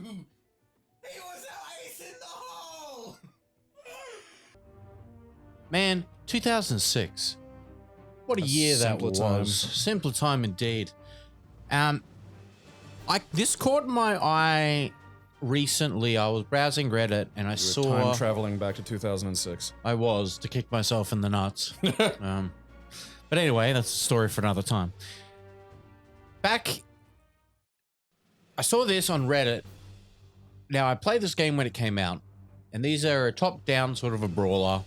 He was our ace in the hole! Man, 2006. What a year that was. Simpler time indeed. This caught my eye recently. I was browsing Reddit and I saw time traveling back to 2006. I was to kick myself in the nuts. But anyway, that's a story for another time. I saw this on Reddit. Now, I played this game when it came out, and these are a top-down sort of a brawler.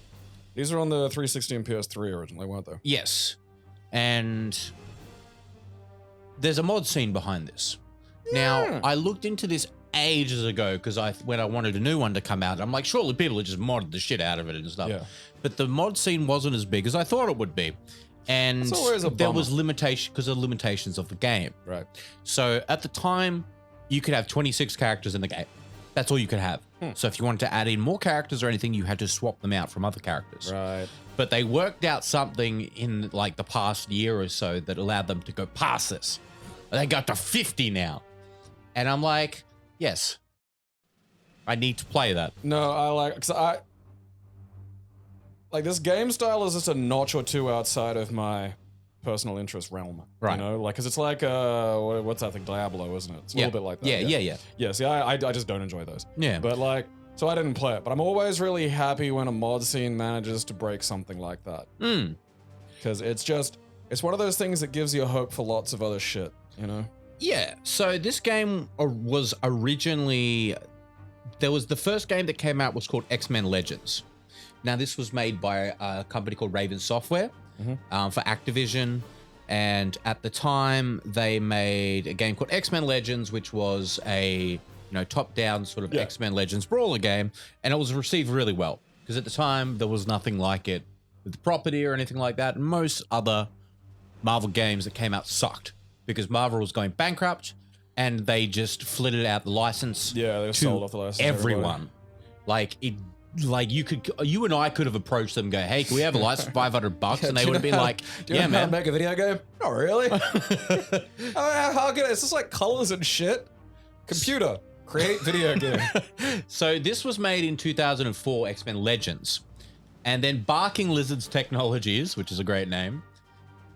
These are on the 360 and PS3 originally, weren't they? Yes. And there's a mod scene behind this. Now, I looked into this ages ago because when I wanted a new one to come out, I'm like, surely people have just modded the shit out of it and stuff. Yeah. But the mod scene wasn't as big as I thought it would be. And there was limitation because of limitations of the game. Right. So at the time, you could have 26 characters in the game. That's all you could have. So if you wanted to add in more characters or anything, you had to swap them out from other characters. Right. But they worked out something in like the past year or so that allowed them to go past this. They got to 50 now. And I'm like, yes, I need to play that. No, like this game style is just a notch or two outside of my personal interest realm. Right. You know, like, cause it's like, what's that thing? Diablo, isn't it? It's a little bit like that. Yeah. Yeah, see, I just don't enjoy those. Yeah. But like, so I didn't play it, but I'm always really happy when a mod scene manages to break something like that. Cause it's one of those things that gives you hope for lots of other shit, you know? Yeah. So this game was originally, the first game that came out was called X-Men Legends. Now this was made by a company called Raven Software for Activision. And at the time they made a game called X-Men Legends, which was a, top-down sort of X-Men Legends brawler game. And it was received really well because at the time there was nothing like it with the property or anything like that. And most other Marvel games that came out sucked because Marvel was going bankrupt and they just flitted out the license. Yeah, they sold off the license. Everyone. You and I could have approached them and go, hey, can we have a license for $500? And they would have been like, yeah, man. Make a video game? Not really. How good? It's just like colors and shit. Computer, create video game. So this was made in 2004, X-Men Legends. And then Barking Lizards Technologies, which is a great name.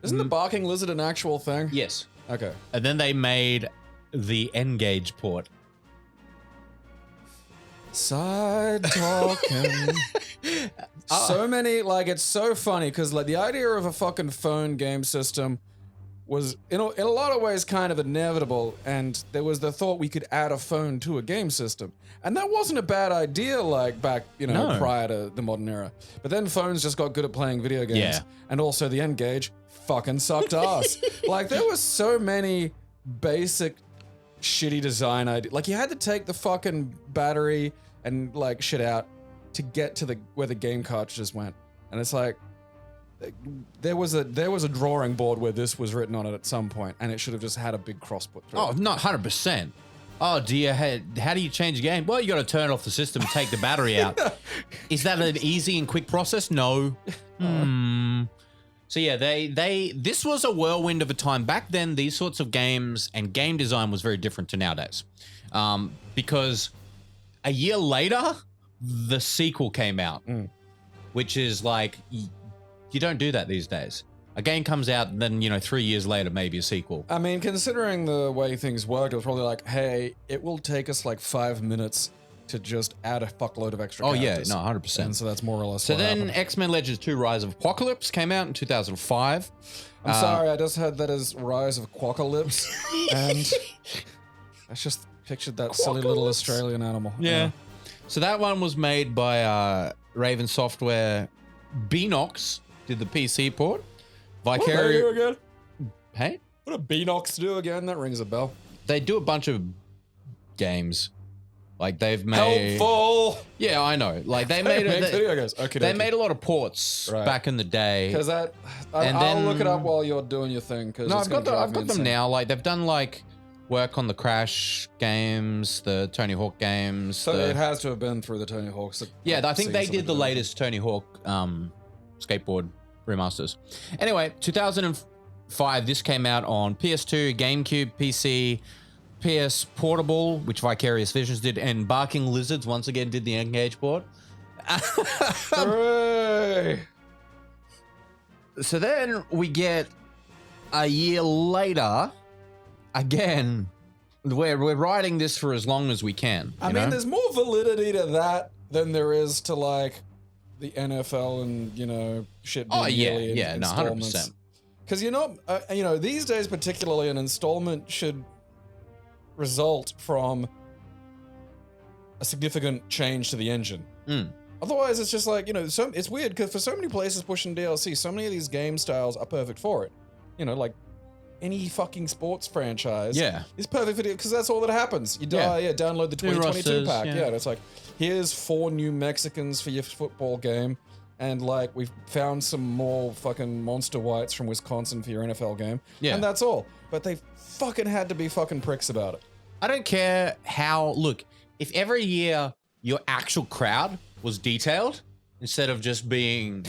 Isn't the Barking Lizard an actual thing? Yes. Okay. And then they made the N-Gage port. Side talking. So many, like, it's so funny because like the idea of a fucking phone game system was in a lot of ways kind of inevitable, and there was the thought we could add a phone to a game system, and that wasn't a bad idea like back prior to the modern era. But then phones just got good at playing video games, and also the N-Gage fucking sucked ass. Like there was so many basic shitty design ideas. Like you had to take the fucking battery and like shit out to get to where the game cartridges went, and it's like there was a drawing board where this was written on it at some point, and it should have just had a big cross put through. Oh, not 100%. Oh dear, how do you change the game? Well, you got to turn off the system and take the battery out. Is that an easy and quick process? No. So yeah, this was a whirlwind of a time. Back then, these sorts of games and game design was very different to nowadays. Because a year later, the sequel came out, which is like, you don't do that these days. A game comes out and then, 3 years later, maybe a sequel. I mean, considering the way things worked, it was probably like, hey, it will take us like 5 minutes to just add a fuckload of extra characters. Oh yeah, no, 100%. And so that's more or less So what then happened. X-Men Legends 2 Rise of Apocalypse came out in 2005. I'm sorry, I just heard that as Rise of Quackalips, and I just pictured that silly little Australian animal. Yeah. So that one was made by Raven Software. Beanox did the PC port. What do they do again? Hey? What do Beanox do again? That rings a bell. They do a bunch of games. Like they've made... Helpful! Yeah, I know. Like they made... video games. Okay, they made a lot of ports back in the day. Because I'll look it up while you're doing your thing. No, I've got them now. Like they've done like work on the Crash games, the Tony Hawk games. So it has to have been through the Tony Hawks. Yeah, I think they did the latest Tony Hawk skateboard remasters. Anyway, 2005, this came out on PS2, GameCube, PC, FPS Portable, which Vicarious Visions did, and Barking Lizards once again did the Engage port. Hooray! So then we get a year later, again, we're riding this for as long as we can. I mean, there's more validity to that than there is to like the NFL and, you know, shit being yearly installments. 100%. Because you know, these days particularly, an installment should result from a significant change to the engine. Otherwise, it's just like, you know, it's weird because for so many places pushing DLC, so many of these game styles are perfect for it. You know, like any fucking sports franchise is perfect for it because that's all that happens. You download the 2022 pack. Yeah, and it's like, here's 4 new Mexicans for your football game. And like, we've found some more fucking monster whites from Wisconsin for your NFL game. Yeah. And that's all. But they fucking had to be fucking pricks about it. I don't care how, look, if every year your actual crowd was detailed instead of just being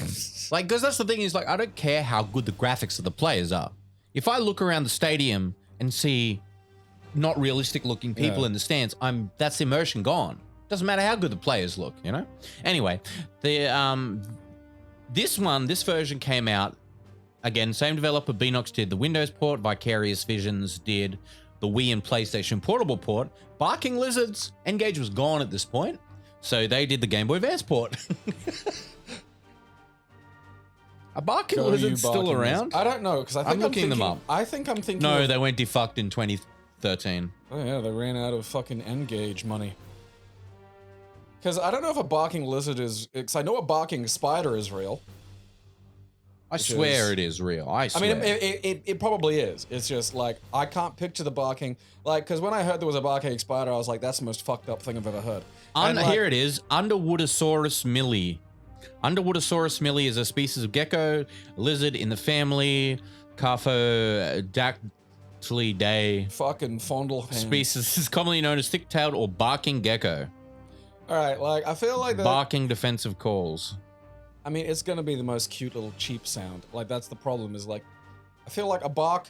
like, because that's the thing is like, I don't care how good the graphics of the players are. If I look around the stadium and see not realistic looking people in the stands, that's immersion gone. Doesn't matter how good the players look, you know? Anyway, this version came out, again, same developer, Beanox did the Windows port, Vicarious Visions did the Wii and PlayStation Portable port. Barking Lizards, Engage was gone at this point, so they did the Game Boy Advance port. Are Barking Lizards still around? I don't know, because I think I'm looking them up. I think I'm thinking No, they went defunct in 2013. Oh yeah, they ran out of fucking Engage money. Because I don't know if a barking lizard is... Because I know a barking spider is real. I swear it is real. I swear. I mean, it probably is. It's just like, I can't picture the barking... Like, because when I heard there was a barking spider, I was like, that's the most fucked up thing I've ever heard. Here it is. Underwoodosaurus millie. Underwoodosaurus millie is a species of gecko, lizard in the family Carphodactylidae. Fucking fondle hands. Species is commonly known as thick-tailed or barking gecko. Alright, like, I feel like that... Barking defensive calls. I mean, it's gonna be the most cute little cheap sound. Like, that's the problem, is like... I feel like a bark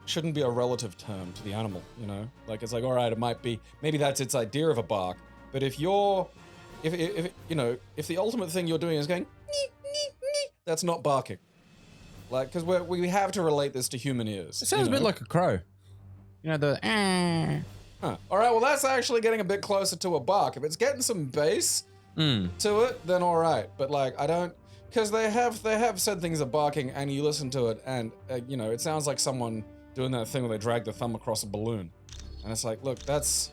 shouldn't be a relative term to the animal, you know? Like, it's like, alright, it might be... Maybe that's its idea of a bark, but if you're... If you know, if the ultimate thing you're doing is going... That's not barking. Like, because we have to relate this to human ears. It sounds a bit like a crow. You know, the... Huh. All right, well, that's actually getting a bit closer to a bark. If it's getting some bass to it, then all right. But like, I don't, because they have said things are barking, and you listen to it, and you know, it sounds like someone doing that thing where they drag the thumb across a balloon, and it's like, look, that's,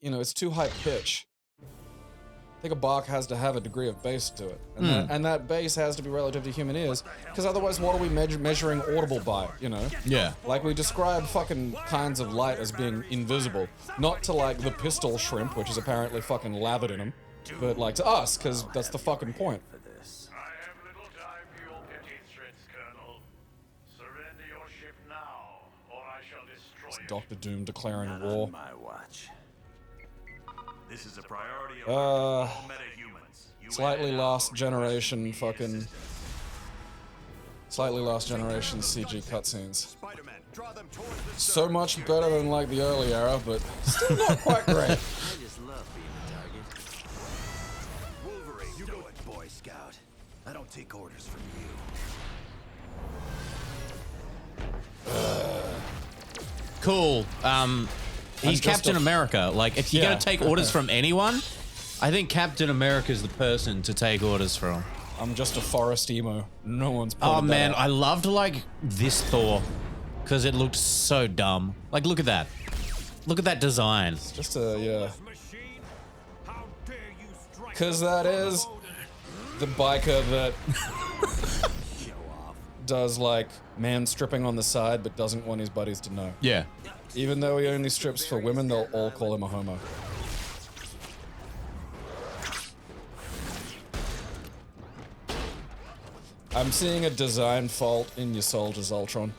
you know, it's too high pitch. I think a bark has to have a degree of bass to it, and that bass has to be relative to human ears, because otherwise, what are we measuring audible by? You know? Yeah. Like we describe fucking kinds of light as being invisible, not to like the pistol shrimp, which is apparently fucking lathered in them, but like to us, because that's the fucking point. I have little time for your petty threats, Colonel. Surrender your ship now, or I shall destroy it. Dr. Doom declaring war. My watch. This is a priority of all metahumans. Slightly lost generation fucking... Slightly lost generation CG cutscenes. So much better than like the early era, but still not quite great. I just love being a target. Wolverine, you do it, Boy Scout. I don't take orders from you. Cool. He's Captain America. Like, if you're gonna take orders from anyone, I think Captain America is the person to take orders from. I'm just a forest emo. No one's. Oh man, I loved like this Thor because it looked so dumb. Like, look at that. Look at that design. It's just a Because that is the biker that does like man stripping on the side, but doesn't want his buddies to know. Yeah. Even though he only strips for women, they'll all call him a homo. I'm seeing a design fault in your soldiers, Ultron.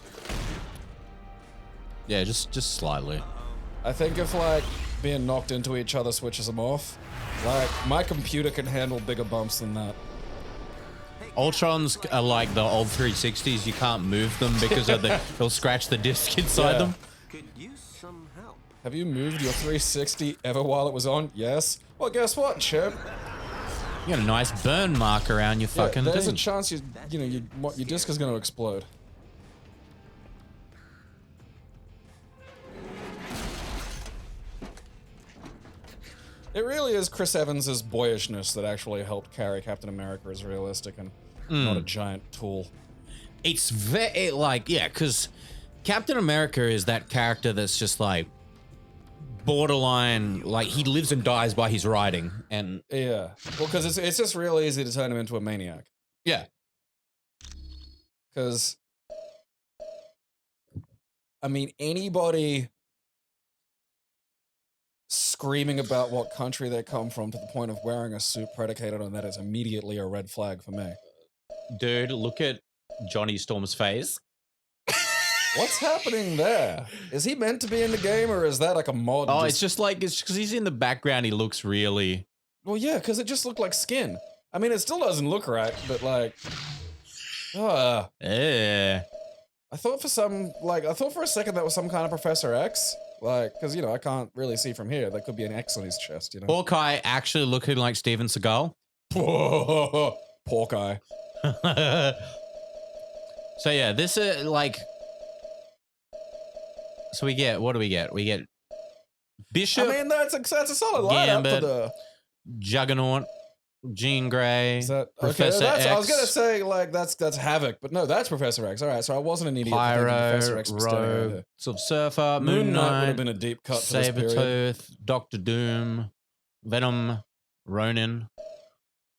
Yeah, just slightly. I think if like being knocked into each other switches them off, like my computer can handle bigger bumps than that. Ultrons are like the old 360s. You can't move them because of they'll scratch the disc inside them. Could use some help. Have you moved your 360 ever while it was on? Yes. Well, guess what, Chip? You got a nice burn mark around your Yeah, fucking there's thing. a chance your disc is going to explode. It really is Chris Evans' boyishness that actually helped carry Captain America as realistic and not a giant tool. It's very like, yeah, because Captain America is that character that's just like borderline, like he lives and dies by his writing, and Yeah. Well, because it's just real easy to turn him into a maniac. yeah, Because, I mean, anybody screaming about what country they come from to the point of wearing a suit predicated on that is immediately a red flag for me. dude, look at Johnny Storm's face. What's happening there? Is he meant to be in the game, or is that like a mod? Oh, it's just like, it's because he's in the background. He looks really. Well, yeah, because it just looked like skin. I mean, it still doesn't look right, but like, Eh. I thought for a second that was some kind of Professor X, like, because I can't really see from here. There could be an X on his chest, Hawkeye actually looking like Steven Seagal. Hawkeye. So yeah, this is like. So we get, what do we get? We get Bishop, I mean, that's a solid lineup Gambit, for the. Juggernaut, Jean Grey, Is that Professor okay? X. I was gonna say like that's Havoc, but no, that's Professor X. All right, so I wasn't an idiot. for thinking Professor Pyro, X was standing over Rogue, there. Silver Surfer, Moon Moon Knight would Knight, have been a deep cut for this period. Sabretooth, Doctor Doom, Venom, Ronin,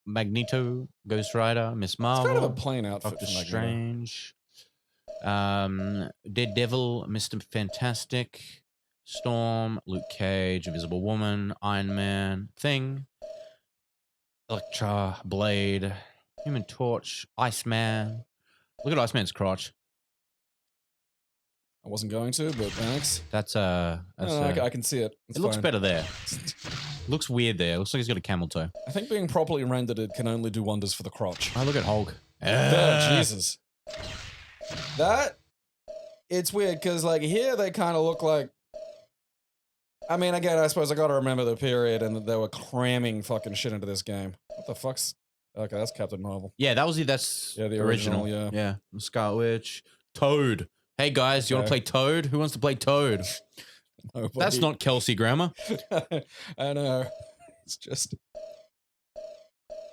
Magneto, Ghost Rider, Miss It's Marvel, kind of a plain outfit Doctor for Magneto. Strange, Daredevil, Mr. Fantastic, Storm, Luke Cage, Invisible Woman, Iron Man, Thing, Elektra, Blade, Human Torch, Iceman. Look at Iceman's crotch. I wasn't going to, but thanks. That's No, I can see it. It's it looks fine. better there. Looks weird there. Looks like he's got a camel toe. I think being properly rendered, it can only do wonders for the crotch. Oh, look at Hulk. Oh, Jesus. That, it's weird, because, like, here they kind of look like, I mean, again, I suppose I gotta remember the period and that they were cramming fucking shit into this game. What the fuck's, okay, that's Captain Marvel. Yeah, that's Yeah, the original, yeah. Yeah, Scarlet Witch. Toad. Hey guys, you want to play Toad? Who wants to play Toad? Nobody. That's not Kelsey Grammer. I know. It's just,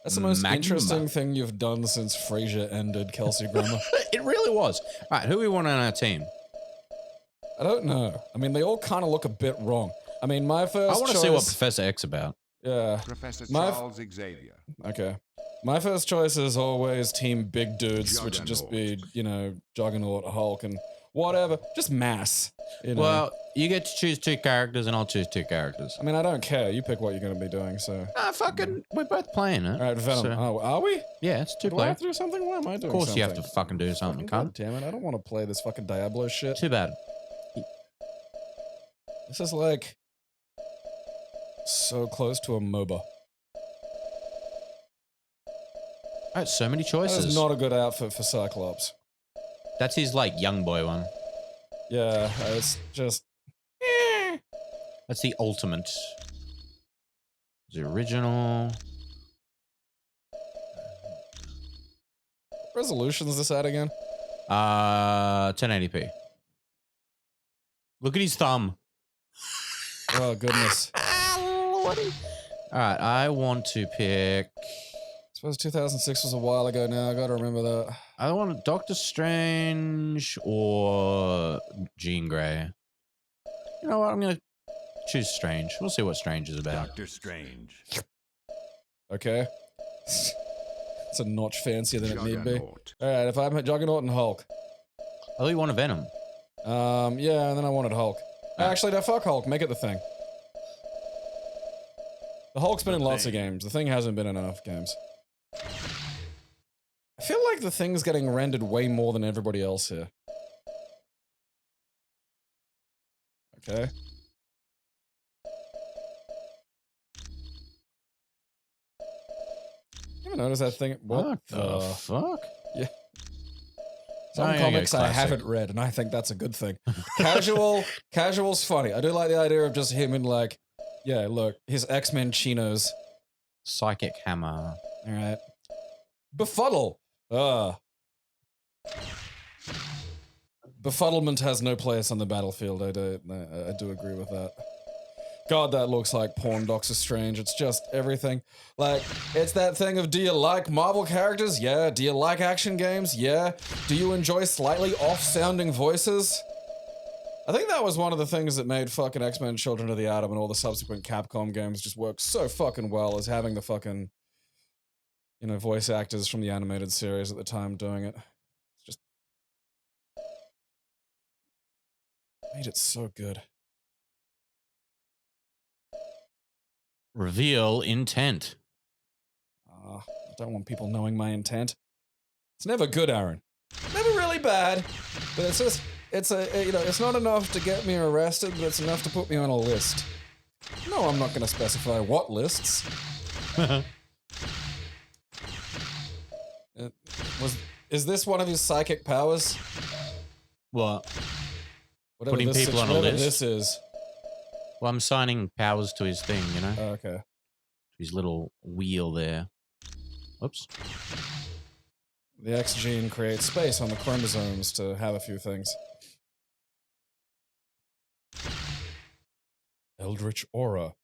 that's the most Magma. interesting thing you've done since Frasier ended, Kelsey Grammer. It really was. All right, who we want on our team? I don't know. I mean, they all kind of look a bit wrong. I mean, my first I want to see what Professor X about. Yeah. Professor My- Charles Xavier. Okay. My first choice is always team big dudes, which would just be, Juggernaut, Hulk, and whatever. Just mass. Well, you get to choose two characters, and I'll choose two characters. I mean, I don't care. You pick what you're going to be doing, so. Fucking, we're both playing it. All right, Venom. So- Oh, are we? yeah, it's two Do I player. have to do something? Why am I doing something? Of course, you have to fucking do something, God cunt. damn it. I don't want to play this fucking Diablo shit. Too bad. This is like so close to a MOBA. All right, so many That choices. is not a good outfit for Cyclops. That's his like young boy one. Yeah, it's just. That's the ultimate. The original. Resolution is this at again? 1080p. Look at his thumb. Oh, goodness. All right, I want to pick. I suppose 2006 was a while ago now. I gotta remember that. I want Doctor Strange or Jean Grey. You know what? I'm gonna choose Strange. We'll see what Strange is about. Doctor Strange. Okay. It's a notch fancier than it need be. Juggernaut. Alright, if I'm Juggernaut and Hulk. I thought you wanted Venom. Yeah, and then I wanted Hulk. Ah. Actually, no, fuck Hulk. Make it the Thing. The Hulk's been in lots of Thing. games. The Thing hasn't been in enough games. I feel like the Thing's getting rendered way more than everybody else here. Okay. You ever notice that thing? What the fuck? Yeah. Some Oh, yeah, comics I classic. haven't read, and I think that's a good thing. Casual's funny. I do like the idea of just him in like, yeah, look, his X-Men chinos. Psychic hammer. All right. Befuddle. Befuddlement has no place on the battlefield. I do agree with that. God, that looks like porn Doctor Strange. It's just everything. Like, it's that thing of, do you like Marvel characters? Yeah. Do you like action games? Yeah. Do you enjoy slightly off-sounding voices? I think that was one of the things that made fucking X-Men Children of the Atom and all the subsequent Capcom games just work so fucking well, is having the fucking, you know, voice actors from the animated series at the time doing it. It's just made it so good. Reveal intent. I don't want people knowing my intent. It's never good, Aaron. Never really bad, but it's just, it's not enough to get me arrested, but it's enough to put me on a list. No, I'm not going to specify what lists. Is this one of his psychic powers? What? Whatever Putting people on a whatever list? this is. Well, I'm signing powers to his thing, you know? Oh, okay. His little wheel there. Oops. The X gene creates space on the chromosomes to have a few things. Eldritch Aura.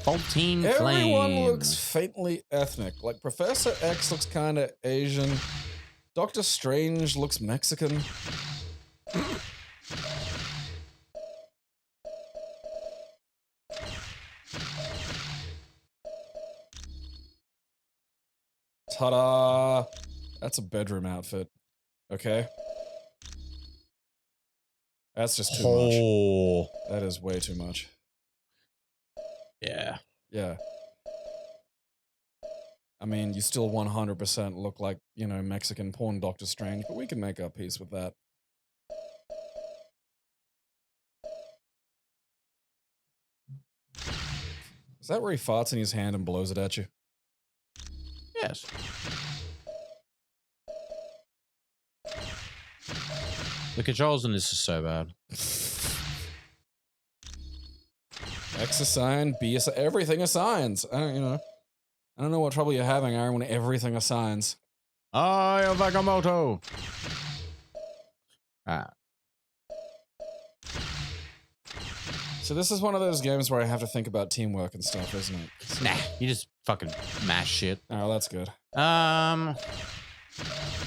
Faultine Everyone flame. looks faintly ethnic. Like, Professor X looks kind of Asian. Doctor Strange looks Mexican. Ta-da! That's a bedroom outfit. Okay. That's just too much. That is way too much. Yeah. Yeah. I mean, you still 100% look like, you know, Mexican porn Doctor Strange, but we can make our peace with that. Is that where he farts in his hand and blows it at you? Yes. The controls in this is so bad. X assign, B assign, everything assigns. I don't know what trouble you're having, Aaron, when everything assigns. I am Vagamoto. So this is one of those games where I have to think about teamwork and stuff, isn't it? Nah, you just fucking mash shit. Oh, that's good.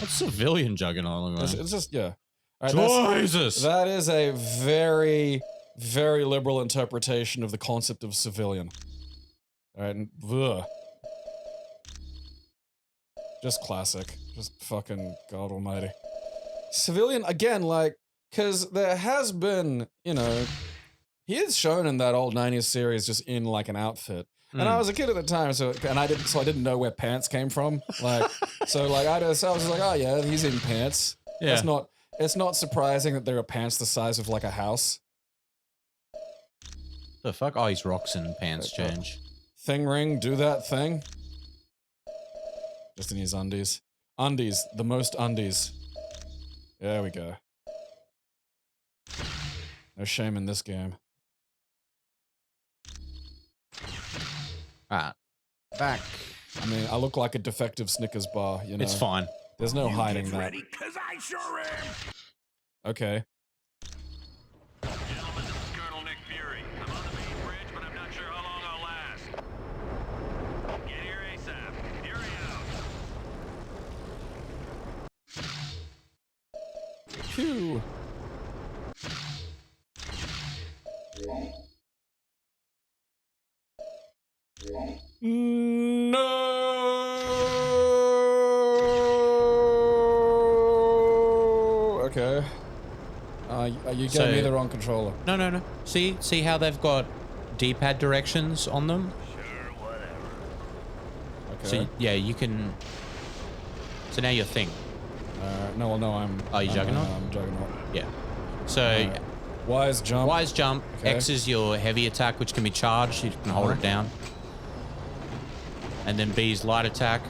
What's civilian Juggernaut look like? It's just, yeah. All right, Jesus! that is a very, very liberal interpretation of the concept of civilian. All right, and ugh. Just classic. Just fucking God almighty. Civilian, again, like, because there has been, you know, he is shown in that old 90s series just in, like, an outfit. And I was a kid at the time, so I didn't know where pants came from. Like, so, like, I was like, oh, yeah, he's in pants. Yeah. It's not surprising that there are pants the size of, like, a house. The fuck? Oh, he's rocks and pants change. Thing ring, do that thing. Just in his undies. Undies, the most undies. There we go. No shame in this game. Alright. Back. I mean, I look like a defective Snickers bar, you know. It's fine. There's no hiding that. Ready, 'cause I sure am. Okay. Gentlemen, this is Colonel Nick Fury. I'm on the main bridge, but I'm not sure how long I'll last. Get here ASAP. Fury out. Phew. No. Okay. You gave me the wrong controller. No. See how they've got D-pad directions on them? Sure, whatever. Okay. So, yeah, you can... So now your thing. No, I'm... Are you Juggernaut? I'm Juggernaut. Yeah. So, Wise jump. wise jump. Okay. X is your heavy attack, which can be charged. You can hold it down. and then B's light attack,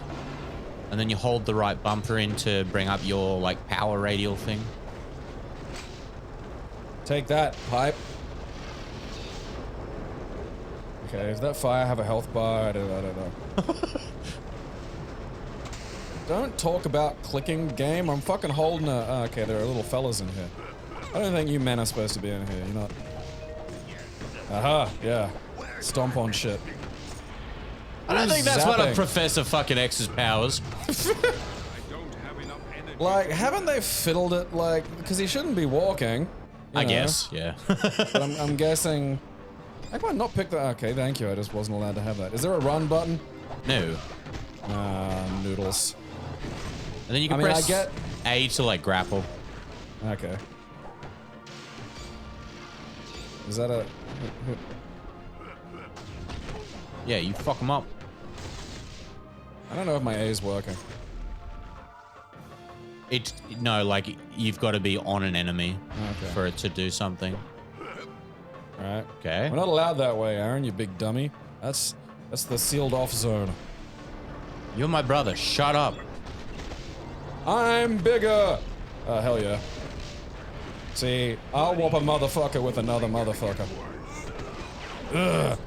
and then you hold the right bumper in to bring up your like power radial thing. Take that, pipe. Okay, does that fire have a health bar? I don't know. Don't talk about clicking, game. I'm fucking holding a... Oh, okay, there are little fellas in here. I don't think you men are supposed to be in here. You're not... Aha, yeah. Stomp on shit. I don't think that's one Zapping. of Professor fucking X's powers. Like, haven't they fiddled it, like... Because he shouldn't be walking. I know. guess, yeah. But I'm guessing... I might not pick that. Okay, thank you. I just wasn't allowed to have that. Is there a run button? No. Noodles. And then you can press A to like grapple. Okay. Is that a... Yeah, you fuck them up. I don't know if my A is working. No, like you've got to be on an enemy Okay. for it to do something. Alright. Okay. We're not allowed that way, Aaron, you big dummy. That's the sealed off zone. You're my brother. Shut up. I'm bigger! Oh, hell yeah. See, I'll whoop a motherfucker with another motherfucker. Ugh.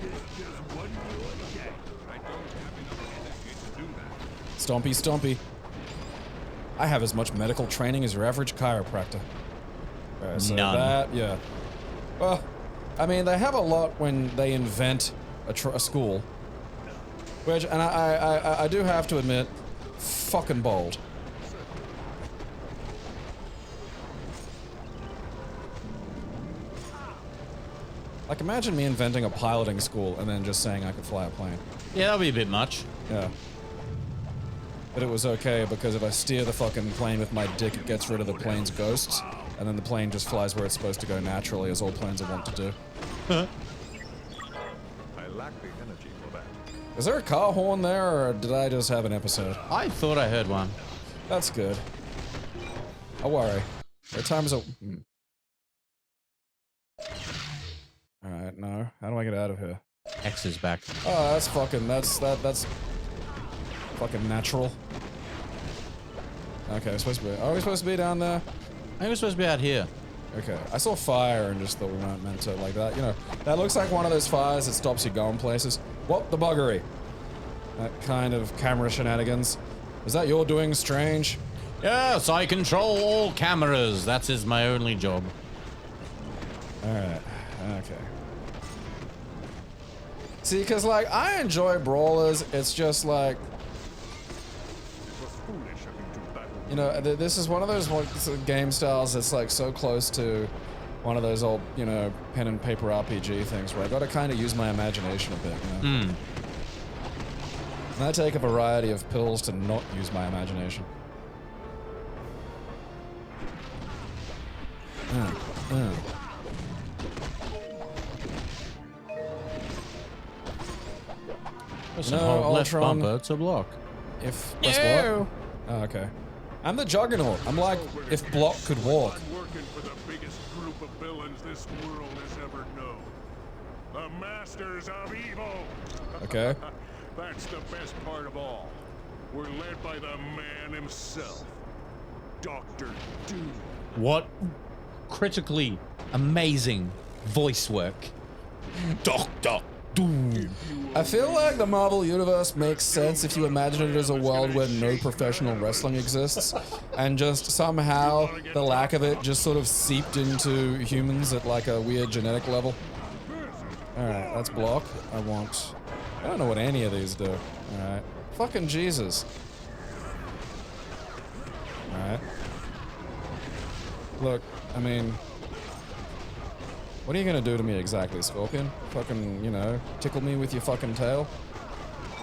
Stompy, stompy. I have as much medical training as your average chiropractor. Alright, so None. that, yeah. Well, I mean, they have a lot when they invent a school. Which, and I do have to admit, fucking bold. Like, imagine me inventing a piloting school and then just saying I could fly a plane. Yeah, that'll be a bit much. Yeah. But it was okay because if I steer the fucking plane with my dick, it gets rid of the plane's ghosts, and then the plane just flies where it's supposed to go naturally, as all planes are wont to do. I lack the energy for that. Is there a car horn there, or did I just have an episode? I thought I heard one. That's good. I'll worry. There are times Alright, no. How do I get out of here? X is back. Oh, that's fucking, that's fucking natural. Okay, are we supposed to be down there? I think we're supposed to be out here. Okay, I saw fire and just thought we weren't meant to, like that, you know. That looks like one of those fires that stops you going places. What the buggery? That kind of camera shenanigans. Is that your doing, Strange? Yes, I control all cameras. That is my only job. Alright, okay. See, because, like, I enjoy brawlers, it's just like... You know, this is one of those game styles that's, like, so close to one of those old, you know, pen and paper RPG things where I gotta kind of use my imagination a bit, you know? And I take a variety of pills to not use my imagination. Listen, hold left Ultron. bumper to block. If press what? Oh, okay. I'm the Juggernaut. I'm like if Block could walk. I'm working for the biggest group of villains this world has ever known. The Masters of Evil. Okay. That's the best part of all. We're led by the man himself, Dr. Doom. What critically amazing voice work. Doctor Doom. I feel like the Marvel Universe makes sense if you imagine it as a world where no professional wrestling exists, and just somehow the lack of it just sort of seeped into humans at like a weird genetic level. Alright, that's Block. I don't know what any of these do. Alright. Fucking Jesus. Alright. Look, I mean... What are you gonna do to me exactly, Scorpion? Fucking, you know, tickle me with your fucking tail?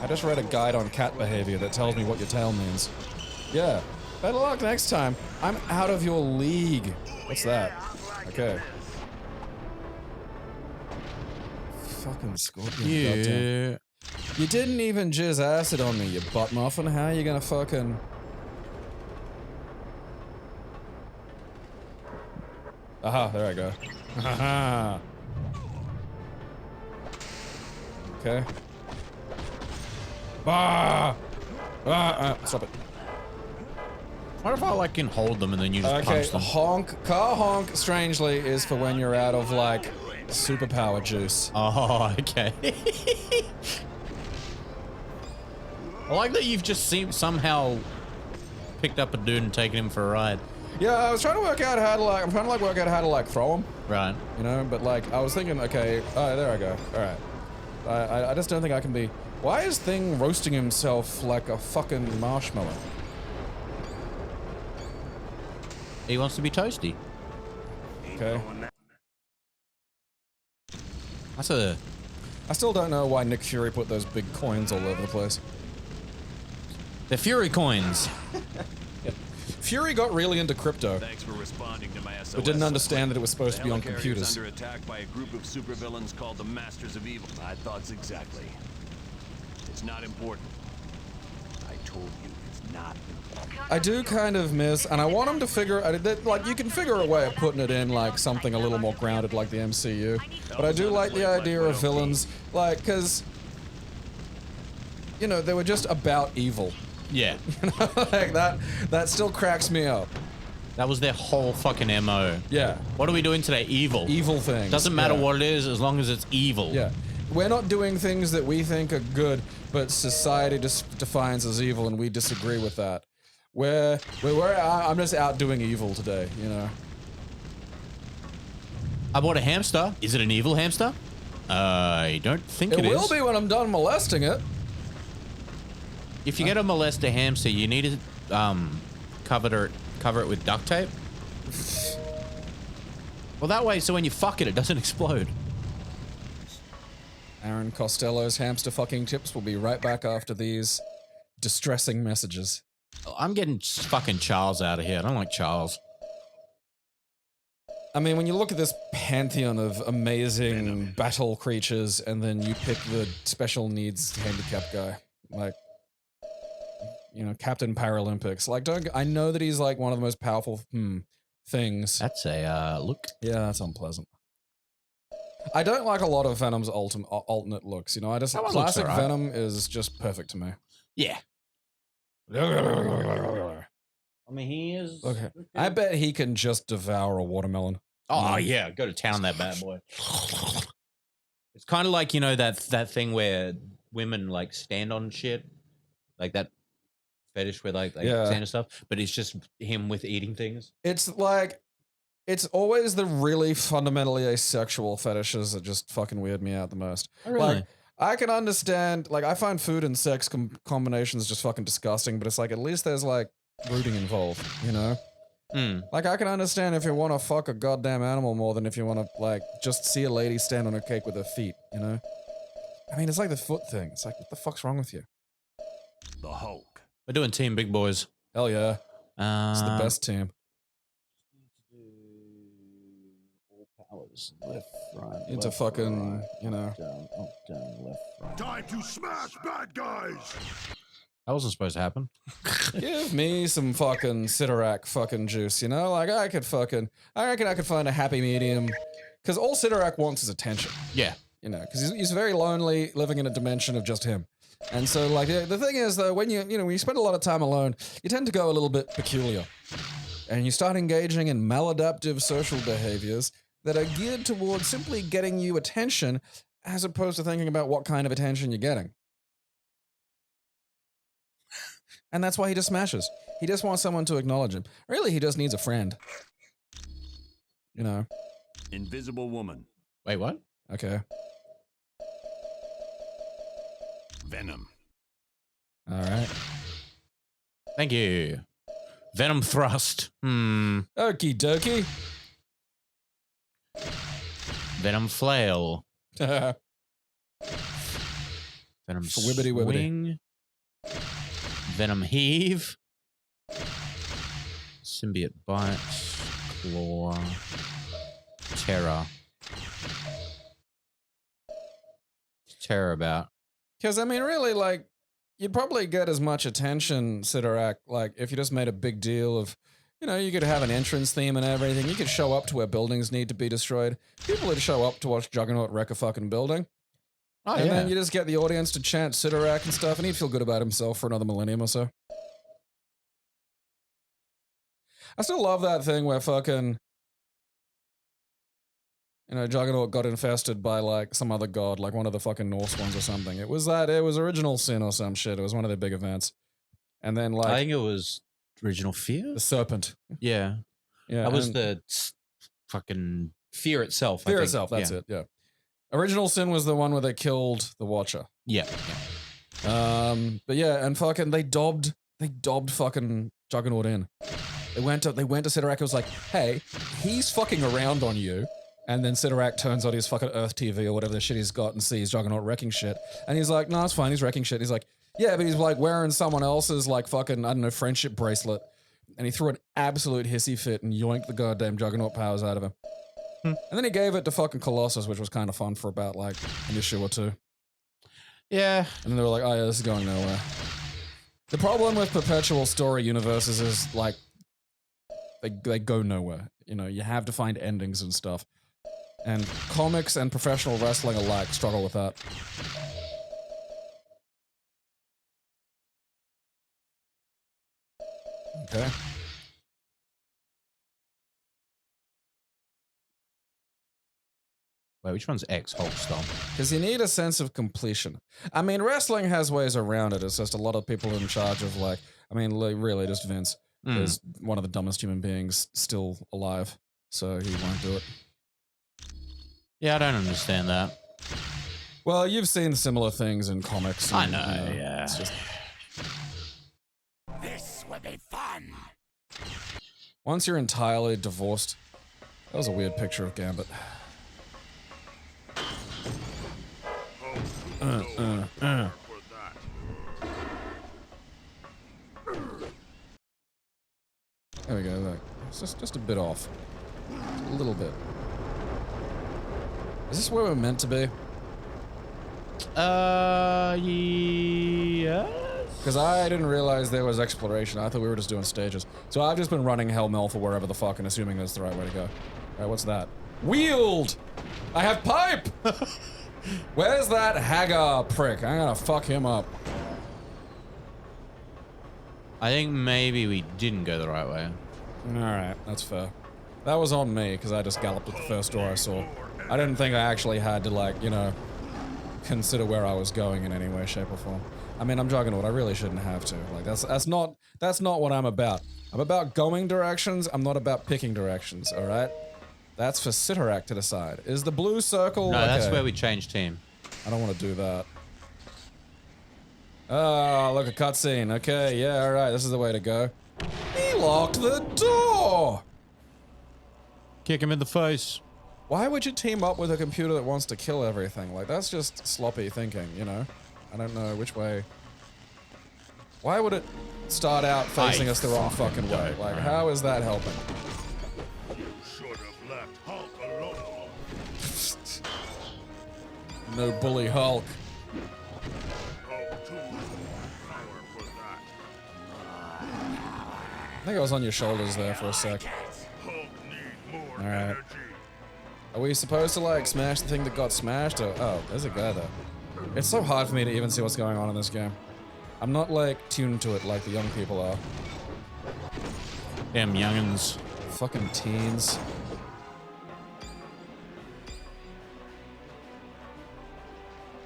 I just read a guide on cat behavior that tells me what your tail means. Yeah. Better luck next time. I'm out of your league. What's that? Okay. Fucking Scorpion. Goddamn. You didn't even jizz acid on me, you butt muffin. How are you gonna fucking... Aha, there I go. Aha. Okay. Stop it. What if I like can hold them and then you just Okay, punch them? honk. Car honk, strangely, is for when you're out of, like, superpower juice. Oh, okay. I like that you've just somehow picked up a dude and taken him for a ride. Yeah, I was trying to work out how to, like, work out how to, like, throw him. Right. You know, but, like, I was thinking, okay, there I go. All right. I just don't think I can be... Why is Thing roasting himself like a fucking marshmallow? He wants to be toasty. Okay. That's a... I still don't know why Nick Fury put those big coins all over the place. The Fury coins. Fury got really into crypto, Thanks for responding to my SOS. but didn't understand that it was supposed to be on The helicarrier is computers. under attack by a group of supervillains called the Masters of Evil. My thoughts exactly. It's not important. I told you it's not important. I do kind of miss, and I want them to figure, like, you can figure a way of putting it in, like, something a little more grounded like the MCU. But I do like the idea of villains, like, because, you know, they were just about evil. Yeah. Like, that still cracks me up. That was their whole fucking MO. Yeah. What are we doing today? Evil. Evil things. Doesn't matter yeah. what it is as long as it's evil. Yeah. We're not doing things that we think are good, but society just defines as evil, and we disagree with that. I'm just out doing evil today, you know. I bought a hamster. Is it an evil hamster? I don't think It it will is. be when I'm done molesting it. If you get a molester hamster, you need to cover it with duct tape. Well, that way, so when you fuck it, it doesn't explode. Aaron Costello's hamster fucking tips will be right back after these distressing messages. I'm getting fucking Charles out of here. I don't like Charles. I mean, when you look at this pantheon of amazing battle creatures, and then you pick the special needs handicapped guy, like, you know, Captain Paralympics. Like, I know that he's like one of the most powerful things. That's a look. Yeah, that's unpleasant. I don't like a lot of Venom's alternate looks. You know, That one looks classic alright. Venom is just perfect to me. Yeah. Okay. I mean, he is. I bet he can just devour a watermelon. Oh yeah, go to town, that bad boy. It's kind of like, you know, that thing where women like stand on shit, like that fetish where like Yeah. stand and stuff. But it's just him with eating things. It's like, it's always the really fundamentally asexual fetishes that just fucking weird me out the most. Like, I can understand, like, I find food and sex combinations just fucking disgusting, but it's like, at least there's like rooting involved, you know? Like, I can understand if you want to fuck a goddamn animal more than if you want to, like, just see a lady stand on a cake with her feet, you know? I mean, it's like the foot thing. It's like, what the fuck's wrong with you? The Hulk. We're doing Team Big Boys. Hell yeah. It's the best team. All powers, left, right, Into left, fucking, right, you know. down, up, down, left, right. Time to smash bad guys! That wasn't supposed to happen. Give me some fucking Sidorak fucking juice, you know? Like, I reckon I could find a happy medium. Because all Sidorak wants is attention, Yeah. you know? Because he's very lonely, living in a dimension of just him. And so, like, the thing is, though, when when you spend a lot of time alone, you tend to go a little bit peculiar. And you start engaging in maladaptive social behaviors that are geared towards simply getting you attention, as opposed to thinking about what kind of attention you're getting. And that's why he just smashes. He just wants someone to acknowledge him. Really, he just needs a friend. You know? Invisible Woman. Wait, what? Okay. Venom. All right. Thank you. Venom Thrust. Okie dokie. Venom Flail. Venom Wibbity wibbity. Swing. Venom Heave. Symbiote Bite. Claw. Terror. Terror about. Because, I mean, really, like, you'd probably get as much attention, Sidorak, like, if you just made a big deal of, you know, you could have an entrance theme and everything. You could show up to where buildings need to be destroyed. People would show up to watch Juggernaut wreck a fucking building. Oh, and yeah. then you just get the audience to chant Sidorak and stuff, and he'd feel good about himself for another millennium or so. I still love that thing where fucking, you know, Juggernaut got infested by like some other god, like one of the fucking Norse ones or something. It was Original Sin or some shit. It was one of their big events. And then like I think it was Original Fear. the serpent. Yeah. Yeah. That was and the fucking Fear itself. I Fear think. itself, that's it, yeah. Original Sin was the one where they killed the Watcher. Yeah. But yeah, and fucking they dobbed fucking Juggernaut in. They went to Sidorak and was like, hey, he's fucking around on you. And then Sidorak turns on his fucking Earth TV or whatever the shit he's got and sees Juggernaut wrecking shit. And he's like, no, it's fine, he's wrecking shit. And he's like, yeah, but he's like wearing someone else's like fucking, I don't know, friendship bracelet. And he threw an absolute hissy fit and yoinked the goddamn Juggernaut powers out of him. And then he gave it to fucking Colossus, which was kind of fun for about like an issue or two. Yeah. And then they were like, oh yeah, this is going nowhere. The problem with perpetual story universes is like, they go nowhere. You know, you have to find endings and stuff. And comics and professional wrestling alike struggle with that. Okay. Wait, which one's X Hulk Stomp? Because you need a sense of completion. I mean, wrestling has ways around it. It's just a lot of people in charge of like, I mean, really just Vince is one of the dumbest human beings still alive. So he won't do it. Yeah, I don't understand that. Well, you've seen similar things in comics. I and, know, you yeah. It's just, This will be fun. once you're entirely divorced, that was a weird picture of Gambit. There we go, look. It's just a bit off. Just a little bit. Is this where we're meant to be? Yes. Because I didn't realize there was exploration. I thought we were just doing stages. So I've just been running hell-mel for wherever the fuck and assuming that's the right way to go. Alright, what's that? Wield! I have pipe! Where's that Hagar prick? I'm gonna fuck him up. I think maybe we didn't go the right way. Alright, that's fair. That was on me, because I just galloped at the first door I saw. I didn't think I actually had to, like, you know, consider where I was going in any way, shape, or form. I mean, I'm Juggernaut, I really shouldn't have to. Like, that's not what I'm about. I'm about going directions, I'm not about picking directions, alright? That's for Sidorak to decide. Is the blue circle... No, okay. that's where we changed team. I don't want to do that. Oh, look, a cutscene. Okay, yeah, alright, this is the way to go. He locked the door! Kick him in the face. Why would you team up with a computer that wants to kill everything? Like, that's just sloppy thinking, you know? I don't know which way... Why would it start out facing us the wrong fucking way? Like, how is that helping? You should have left Hulk alone. No bully Hulk. Hulk too power for that. I think I was on your shoulders there for a sec. Hulk need more Alright. energy. Are we supposed to, like, smash the thing that got smashed? Or, oh, there's a guy there. It's so hard for me to even see what's going on in this game. I'm not, like, tuned to it like the young people are. Damn youngins. Fucking teens.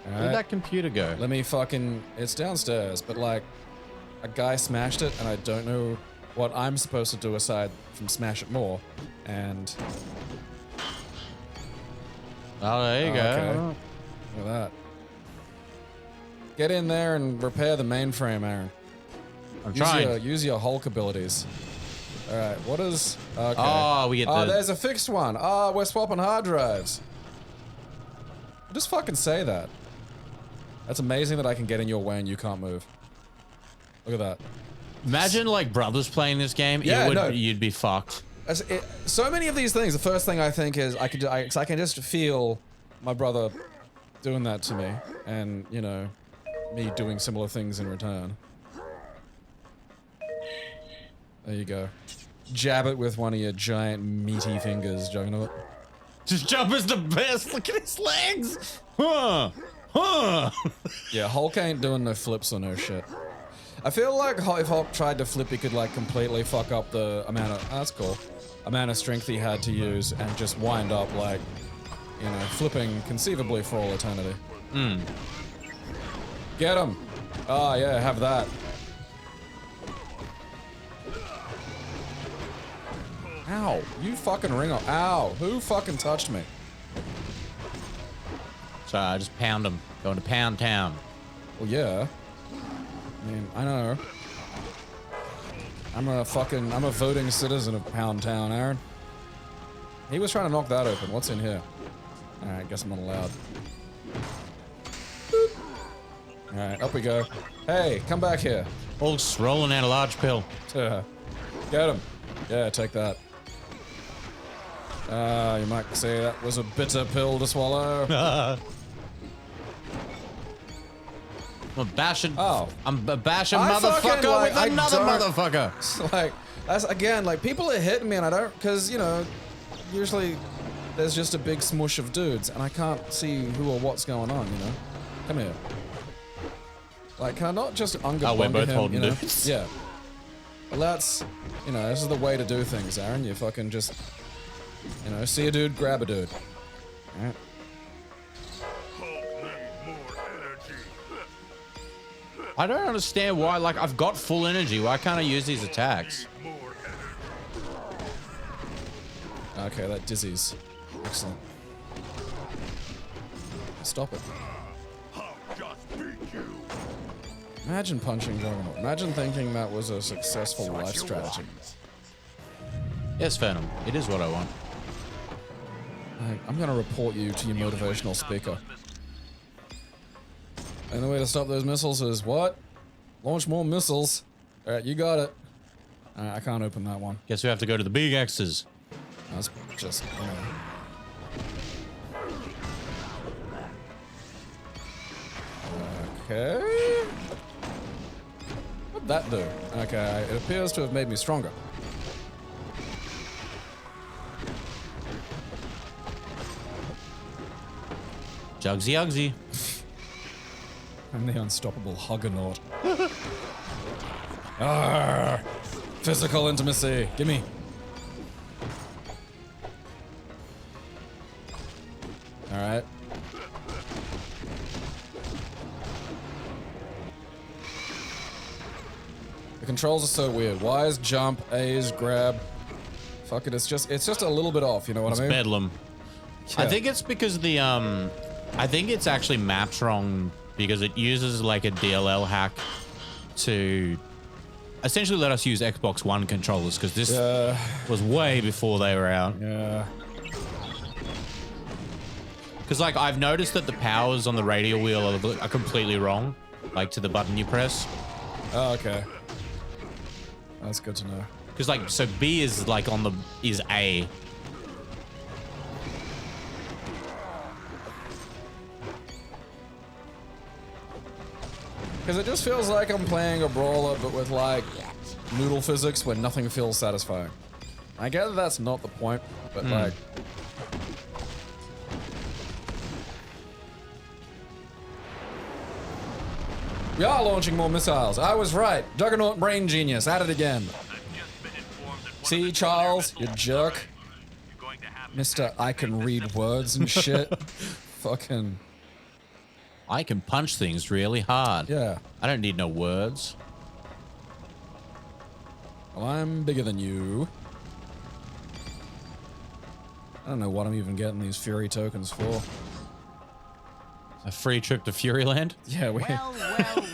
Where'd Alright, that computer go? let me fucking... It's downstairs, but, like, a guy smashed it, and I don't know what I'm supposed to do aside from smash it more. And... Oh, there you go. okay. Look at that. Get in there and repair the mainframe, Aaron. I'm trying. Use your Hulk abilities. Alright, what is... Okay. Oh, we get the... there's a fixed one. We're swapping hard drives. Just fucking say that. That's amazing that I can get in your way and you can't move. Look at that. Imagine, like, brothers playing this game. Yeah, no. You'd be fucked. So many of these things, the first thing I think is I can just feel my brother doing that to me. And, you know, me doing similar things in return. There you go. Jab it with one of your giant meaty fingers, Juggernaut. Just jump is the best. Look at his legs. Huh. Huh. Yeah, Hulk ain't doing no flips or no shit. I feel like if Hulk tried to flip, he could like completely fuck up the amount of that's cool, amount of strength he had to use and just wind up like, you know, flipping conceivably for all eternity. Get him! Oh yeah, have that. Ow! You fucking ringer! Ow! Who fucking touched me? So I just pound him. Going to Pound Town. Well, yeah. I mean, I know. I'm a voting citizen of Pound Town, Aaron. He was trying to knock that open. What's in here? Alright, guess I'm not allowed. Alright, up we go. Hey, come back here. Hulk's rolling out a large pill. Get him. Yeah, take that. You might say that was a bitter pill to swallow. I'm bashing. Oh. I'm a bashing I motherfucker fucking, like, with I another don't- motherfucker. It's like, that's again, like, people are hitting me and I don't, because, you know, usually there's just a big smush of dudes and I can't see who or what's going on, you know? Come here. Like, can I not just unga Oh, we're both him, holding you know? dudes. Yeah. Well, that's, you know, this is the way to do things, Aaron. You fucking just, you know, see a dude, grab a dude. Alright. I don't understand why. Like, I've got full energy. Why can't I use these attacks? Okay, that dizzies. Excellent. Stop it. Imagine punching Juggernaut. Imagine thinking that was a successful life strategy. Yes, Venom. It is what I want. I'm gonna report you to your motivational speaker. And the way to stop those missiles is what? Launch more missiles. Alright, you got it. I can't open that one. Guess we have to go to the big X's. That's just, you know. Okay. What'd that do? Okay, it appears to have made me stronger. Jugsy Ugsy. I'm the unstoppable Juggernaut. Arrgh. Physical intimacy. Gimme. Alright. The controls are so weird. Y is jump, A is grab. Fuck it, it's just a little bit off, you know what It's I mean? bedlam. I Yeah. think it's because the I think it's actually mapped wrong because it uses like a DLL hack to essentially let us use Xbox One controllers because this was way before they were out. Yeah. Because like I've noticed that the powers on the radial wheel are completely wrong, like to the button you press. Oh, okay. That's good to know. Because like so B is like on the is A. Because it just feels like I'm playing a brawler, but with like noodle physics where nothing feels satisfying. I get that that's not the point, but like. We are launching more missiles. I was right. Juggernaut brain genius. At it again. See, Charles, you jerk. Mr. I can read words and shit. Fucking. I can punch things really hard. Yeah. I don't need no words. Well, I'm bigger than you. I don't know what I'm even getting these Fury tokens for. A free trip to Furyland? Yeah, we.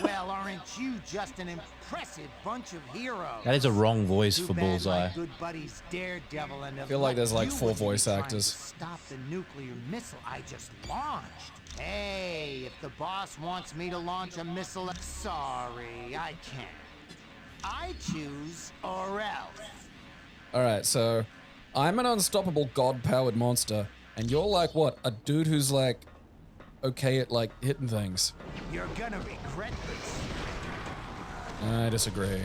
Well, aren't you just an impressive bunch of heroes? That is a wrong voice Too for bad Bullseye. my good buddies Daredevil and I feel like there's like you 4 wouldn't be voice trying to actors. Stop the nuclear missile I just launched. Hey, if the boss wants me to launch a missile, sorry, I can't. I choose or else. Alright, so I'm an unstoppable god-powered monster, and you're like what? A dude who's like okay at like hitting things. You're gonna regret this. I disagree.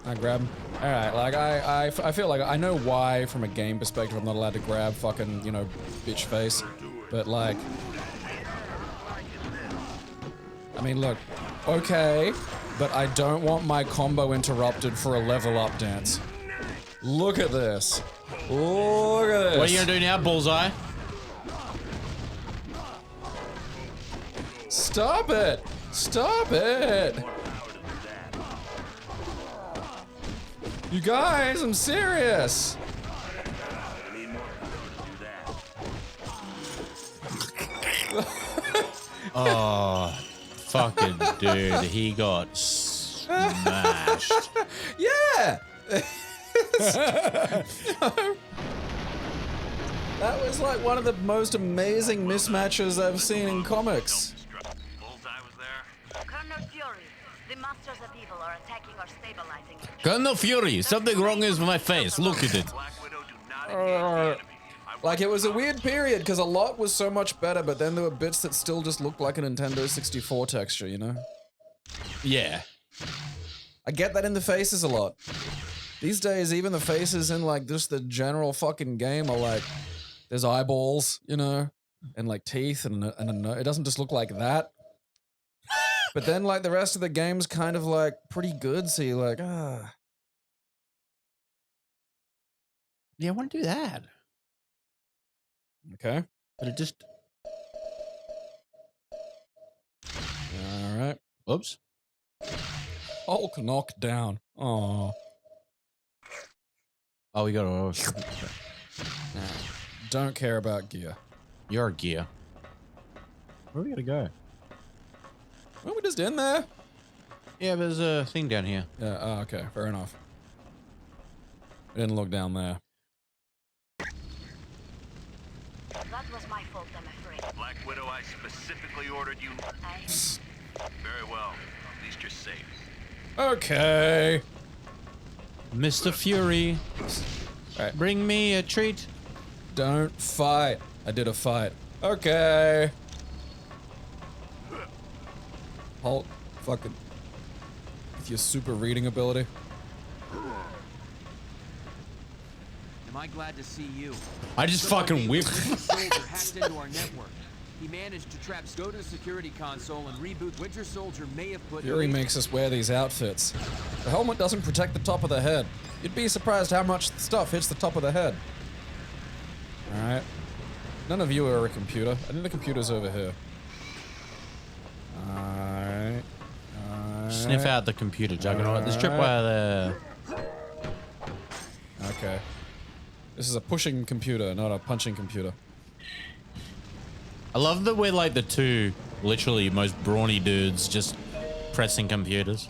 I grab him. Alright, like I feel like I know why from a game perspective I'm not allowed to grab fucking, you know, bitch face. But like I mean, look, okay, but I don't want my combo interrupted for a level up dance. Look at this. Look at this. What are you gonna do now, Bullseye? Stop it! Stop it! You guys, I'm serious. Oh, fucking dude, he got smashed. Yeah! That was like one of the most amazing mismatches I've seen in comics. Bullseye was there. Colonel Fury, the Masters of Evil are attacking or stabilizing. Colonel Fury, something wrong is with my face. Look at it. Black Widow do not engage the enemy. Like, it was a weird period because a lot was so much better, but then there were bits that still just looked like a Nintendo 64 texture, you know? Yeah. I get that in the faces a lot. These days, even the faces in like just the general fucking game are like, there's eyeballs, you know, and like teeth and a nose. It doesn't just look like that. But then like the rest of the game's kind of like pretty good, so you're like, ah. Yeah, I want to do that. Okay. But it just... All right. Oops. Hulk knocked down. Oh. Oh, we got to... Don't care about gear. You're a gear. Where are we going to go? Weren't we just in there? Yeah, there's a thing down here. Yeah, oh, okay. Fair enough. I didn't look down there. That was my fault, I'm afraid. Black Widow, I specifically ordered you. Very well. At least you're safe. Okay. Mr. Fury, Right. bring me a treat. Don't fight. I did a fight. Okay. Hulk, fucking. With your super reading ability. Am I glad to see you? I just fucking whipped. Soldier hacked into our network. He managed to trap. Go to the security console and reboot. Winter Soldier may have put. Fury makes us wear these outfits. The helmet doesn't protect the top of the head. You'd be surprised how much stuff hits the top of the head. Alright. None of you are a computer. I think the computer's over here. Alright. Sniff out the computer, Juggernaut. There's tripwire there. Okay. This is a pushing computer, not a punching computer. I love that we're like the two literally most brawny dudes just pressing computers.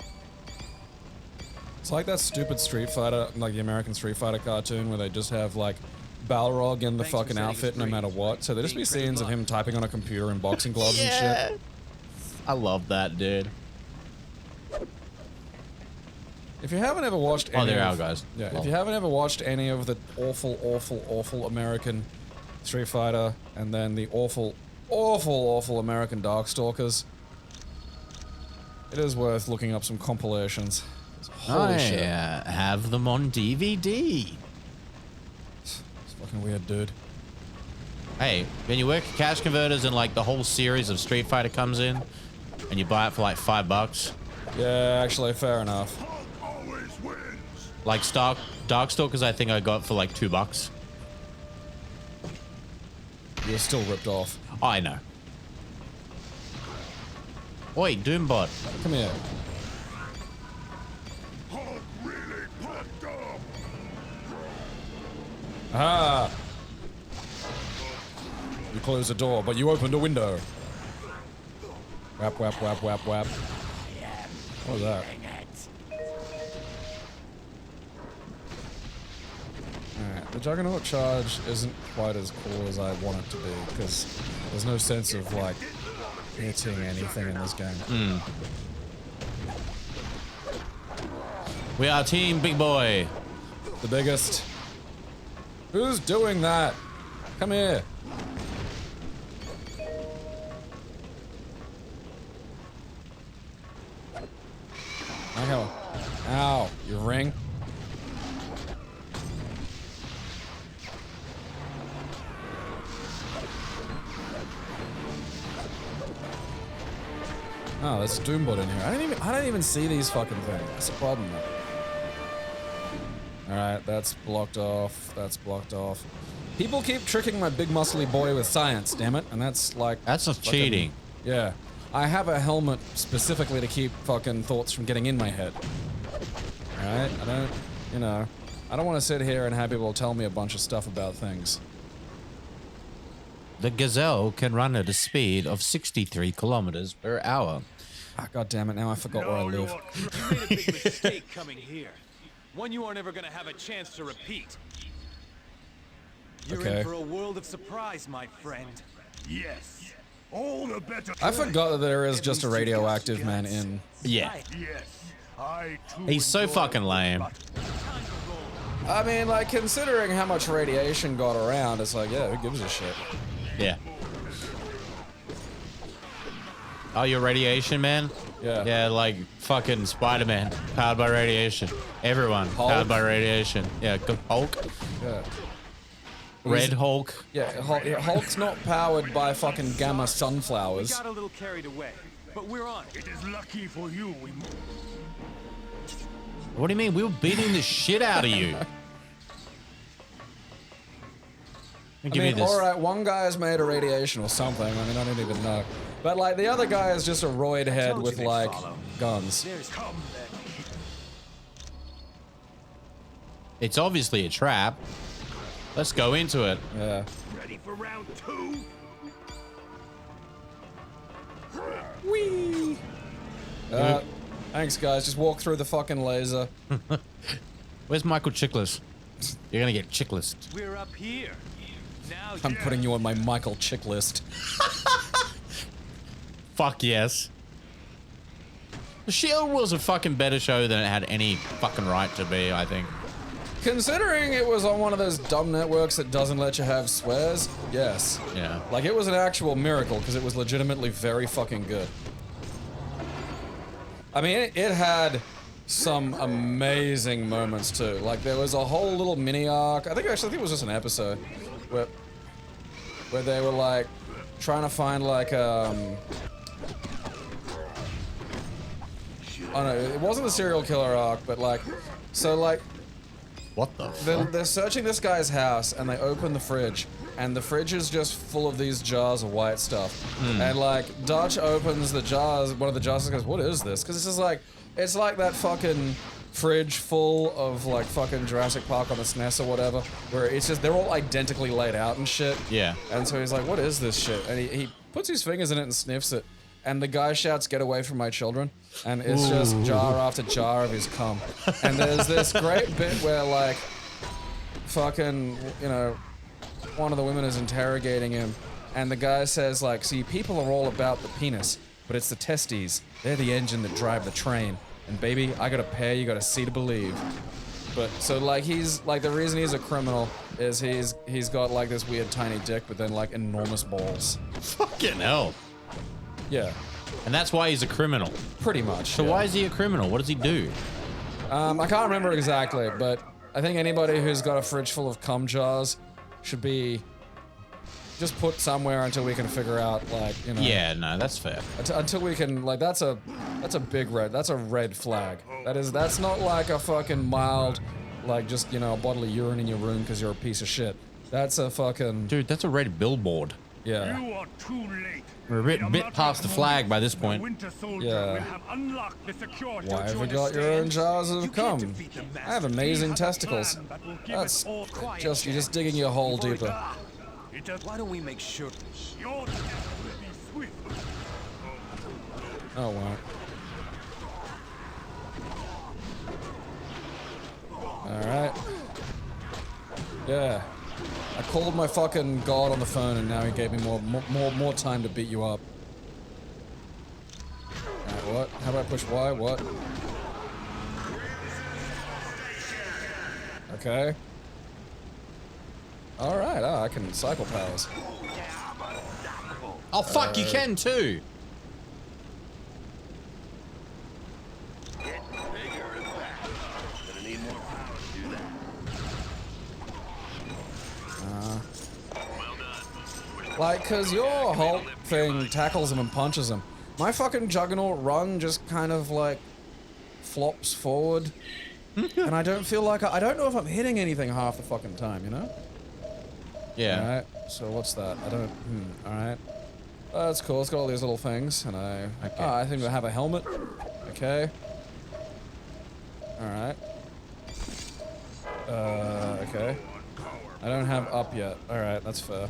It's like that stupid Street Fighter, like the American Street Fighter cartoon where they just have like Balrog in the fucking outfit no matter what. So there just be scenes of him typing on a computer in boxing gloves and shit. I love that, dude. If you haven't ever watched any Oh, they're of- our guys. Yeah, Lol. if you haven't ever watched any of the awful American Street Fighter and then the awful American Darkstalkers, it is worth looking up some compilations. Holy shit. Have them on DVD. It's fucking weird, dude. Hey, when you work at cash converters and like the whole series of Street Fighter comes in and you buy it for like $5. Yeah, actually, fair enough. Like Darkstalkers, I think I got for like $2. You're still ripped off. Oh, I know. Oi, Doombot. Come here. Ah! You closed the door, but you opened a window. Whap, whap, whap, whap, whap. What was that? Alright, the Juggernaut charge isn't quite as cool as I want it to be, because there's no sense of, like, hitting anything in this game. We are Team Big Boy. The biggest. Who's doing that? Come here. Ow. Ow. You ring? Oh, there's a Doombot in here. I don't even see these fucking things. That's a problem, though. Alright, that's blocked off. That's blocked off. People keep tricking my big muscly boy with science, damn it. And that's like... That's not cheating. Yeah. I have a helmet specifically to keep fucking thoughts from getting in my head. Alright? I don't, you know... I don't want to sit here and have people tell me a bunch of stuff about things. The Gazelle can run at a speed of 63 kilometers per hour. Ah, God damn it, now I forgot where I live. You made a big mistake coming here. One you are never gonna have a chance to repeat. You're in for a world of surprise, my friend. Yes. All the better. I forgot that there is just a radioactive man in. Yeah. Yes. I too He's so enjoy fucking it, lame. but I mean, like, considering how much radiation got around, it's like, yeah, who gives a shit? Yeah. Oh, you're radiation man? Yeah. Yeah, like fucking Spider-Man, powered by radiation. Everyone, Hulk? powered by radiation. Yeah, Hulk. Yeah. Red Hulk. Yeah, Hulk's not powered by fucking gamma We sunflowers. got a little carried away, but we're on it. it is lucky for you we What do you mean? We were beating the shit out of you. Give me this. Alright, one guy's made of radiation or something. I mean, I don't even know. But, like, the other guy is just a roid head with, like, guns. come then. It's obviously a trap. Let's go into it. Yeah. Ready for round 2? Whee! Thanks, guys. Just walk through the fucking laser. Where's Michael Chiklis? You're gonna get Chiklis. We're up here. Now I'm putting you on my Michael Chick list. Fuck yes. The Shield was a fucking better show than it had any fucking right to be, I think. Considering it was on one of those dumb networks that doesn't let you have swears, yes. Yeah. Like, it was an actual miracle, because it was legitimately very fucking good. I mean, it had some amazing moments, too. Like, there was a whole little mini-arc, I think it was just an episode, where they were, like, trying to find, like, oh no, it wasn't the serial killer arc, but, like, so, like, What the fuck? they're searching this guy's house, and they open the fridge, and the fridge is just full of these jars of white stuff. And, like, Dutch opens the jars, one of the jars, and goes, what is this? Because it's just like, it's like that fucking fridge full of, like, fucking Jurassic Park on the SNES or whatever, where it's just, they're all identically laid out and shit. Yeah. And so he's like, what is this shit? And he puts his fingers in it and sniffs it. And the guy shouts, get away from my children. And it's just jar after jar of his cum. And there's this great bit where, like, fucking, you know, one of the women is interrogating him. And the guy says, like, see, people are all about the penis, but it's the testes. They're the engine that drive the train. And baby, I got a pair, you got to see to believe. But, so, like, he's, like, the reason he's a criminal is he's got, like, this weird tiny dick, but then, like, enormous balls. Fucking hell. Yeah. And that's why he's a criminal. Pretty much. So why is he a criminal? What does he do? I can't remember exactly, but I think anybody who's got a fridge full of cum jars should be just put somewhere until we can figure out, like, you know. Yeah, no, that's fair. Until we can, like, that's a big red. That's a red flag. That's not like a fucking mild, like, just, you know, a bottle of urine in your room because you're a piece of shit. That's a fucking. Dude, that's a red billboard. Yeah. You are too late. We're a bit past the flag by this point. Yeah. Why have you got your own jars of cum? I have amazing testicles. That's just, you're just digging your hole deeper. Why don't we make sure? Oh, wow. Alright. Yeah. I called my fucking god on the phone and now he gave me more time to beat you up. Alright, what? How about push Y? What? Okay. Alright, I can cycle powers. Oh, fuck, you can too. Like, cause your Hulk thing tackles him and punches him. My fucking Juggernaut run just kind of like flops forward. And I don't feel like I don't know if I'm hitting anything half the fucking time, you know? Yeah. Alright, so what's that? I don't, alright. That's cool, it's got all these little things, and I think I have a helmet. Okay. Alright. Okay. I don't have up yet. Alright, that's fair.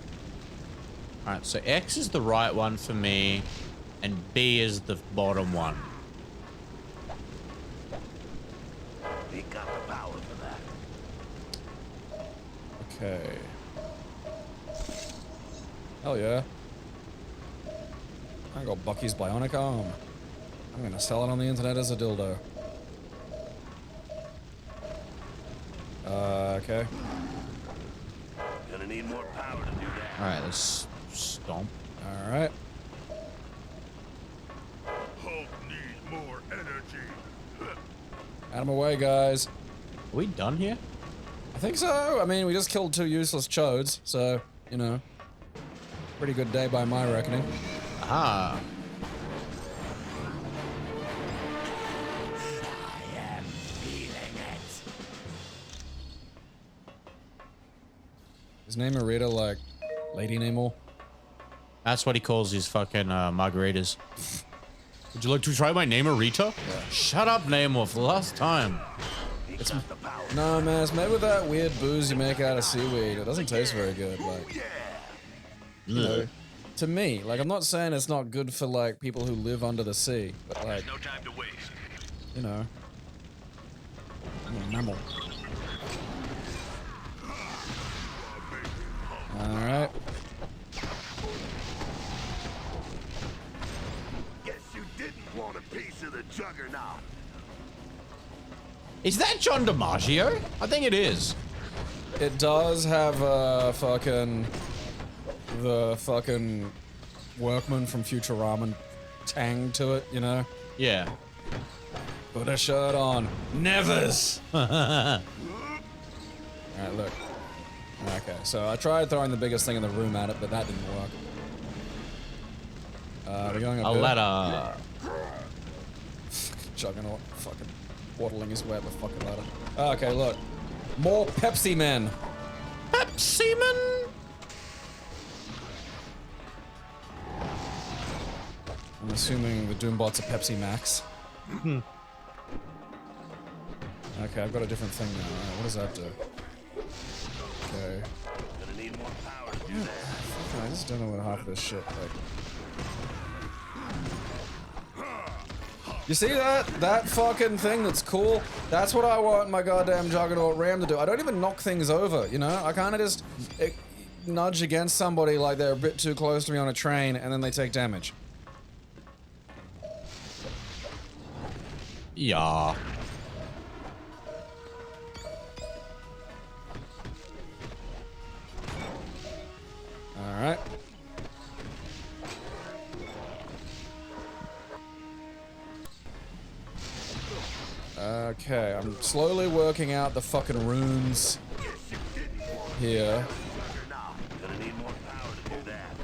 Alright, so X is the right one for me, and B is the bottom one. He got the power for that. Okay. Hell yeah. I got Bucky's bionic arm. I'm gonna sell it on the internet as a dildo. Okay. Gonna need more power to do that. Alright, let's stomp. Alright. Hulk needs more energy. Out of my way, guys. Are we done here? I think so. I mean, we just killed 2 useless chodes, so, you know. Pretty good day by my reckoning. Ah. I am feeling it. Is Namorita like Lady Namor? That's what he calls his fucking margaritas. Would you like to try my Namorita? Yeah. Shut up, Namor, for the last time. It's no, man. It's made with that weird booze you make out of seaweed. It doesn't taste very good. Like, you know, to me, like, I'm not saying it's not good for like people who live under the sea, but like, No time to waste. you know, I'm a mammal. All right. Guess you didn't want a piece of the Juggernaut. Is that John DiMaggio? I think it is. It does have the fucking workman from Futurama tang to it, you know? Yeah. Put a shirt on. Nevers! Alright, look. Okay, so I tried throwing the biggest thing in the room at it, but that didn't work. We're going A up here. ladder. Juggernaut fucking waddling his way up the fucking ladder. Okay, look. More Pepsi Men. Pepsi Man. I'm assuming the Doombots are Pepsi Max. Okay, I've got a different thing now. Alright, what does that do? Okay. Gonna need more power to do that. I just don't know what half of this shit, like... You see that? That fucking thing that's cool? That's what I want my goddamn Juggernaut Ram to do. I don't even knock things over, you know? I kinda just nudge against somebody like they're a bit too close to me on a train, and then they take damage. Yeah. Alright. Okay, I'm slowly working out the fucking runes here. Gonna need more power to do that.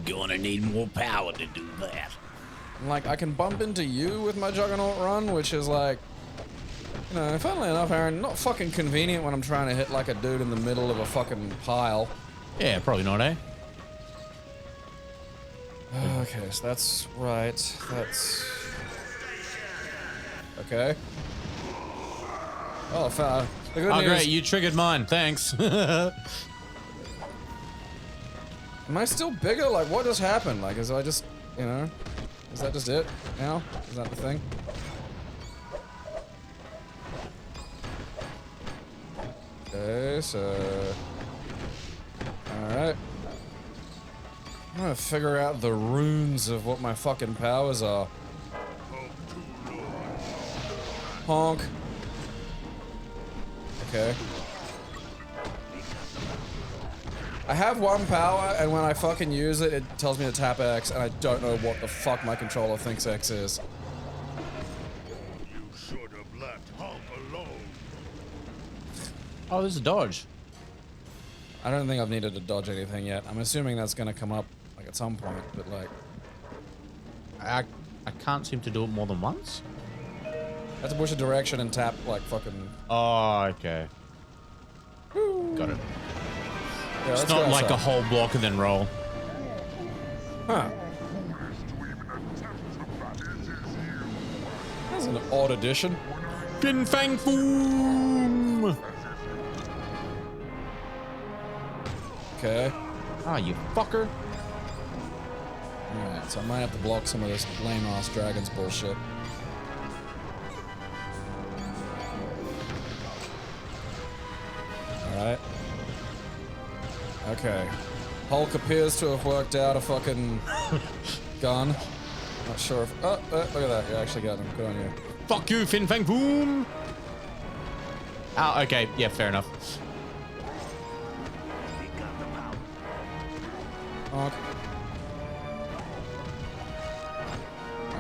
Gonna need more power to do that. Like, I can bump into you with my Juggernaut run, which is like, you know, funnily enough, Aaron, not fucking convenient when I'm trying to hit like a dude in the middle of a fucking pile. Yeah, probably not, eh? Okay, so that's right. That's... Okay. Oh, the good Oh, news... great, you triggered mine. Thanks. Am I still bigger? Like, what just happened? Like, is I just, you know... Is that just it now? Is that the thing? Okay, so... Alright. I'm gonna figure out the runes of what my fucking powers are. Honk. Okay. I have one power, and when I fucking use it, it tells me to tap X, and I don't know what the fuck my controller thinks X is. You should have left Hulk alone. Oh, this is a dodge. I don't think I've needed to dodge anything yet. I'm assuming that's gonna come up like at some point, but like I can't seem to do it more than once. I have to push a direction and tap like fucking. Oh, okay. Got it. Yeah, It's not like a whole block and then roll. Huh. That's an odd addition. Fin Fang Boom! Okay. Ah, you fucker. Alright, so I might have to block some of this lame ass dragons bullshit. Alright. Okay. Hulk appears to have worked out a fucking gun. Not sure if. Oh, look at that. You actually got him. Good on you. Fuck you, Fin Fang Boom! Ah, okay. Yeah, fair enough. Okay.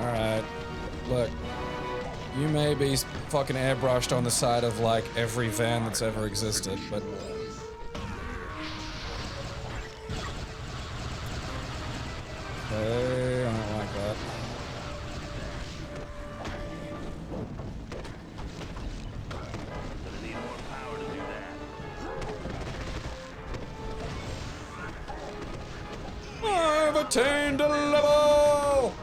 Alright. Look. You may be fucking airbrushed on the side of like every van that's ever existed, but. Hey, I don't like that. Gonna need more power to do that. I've attained a level!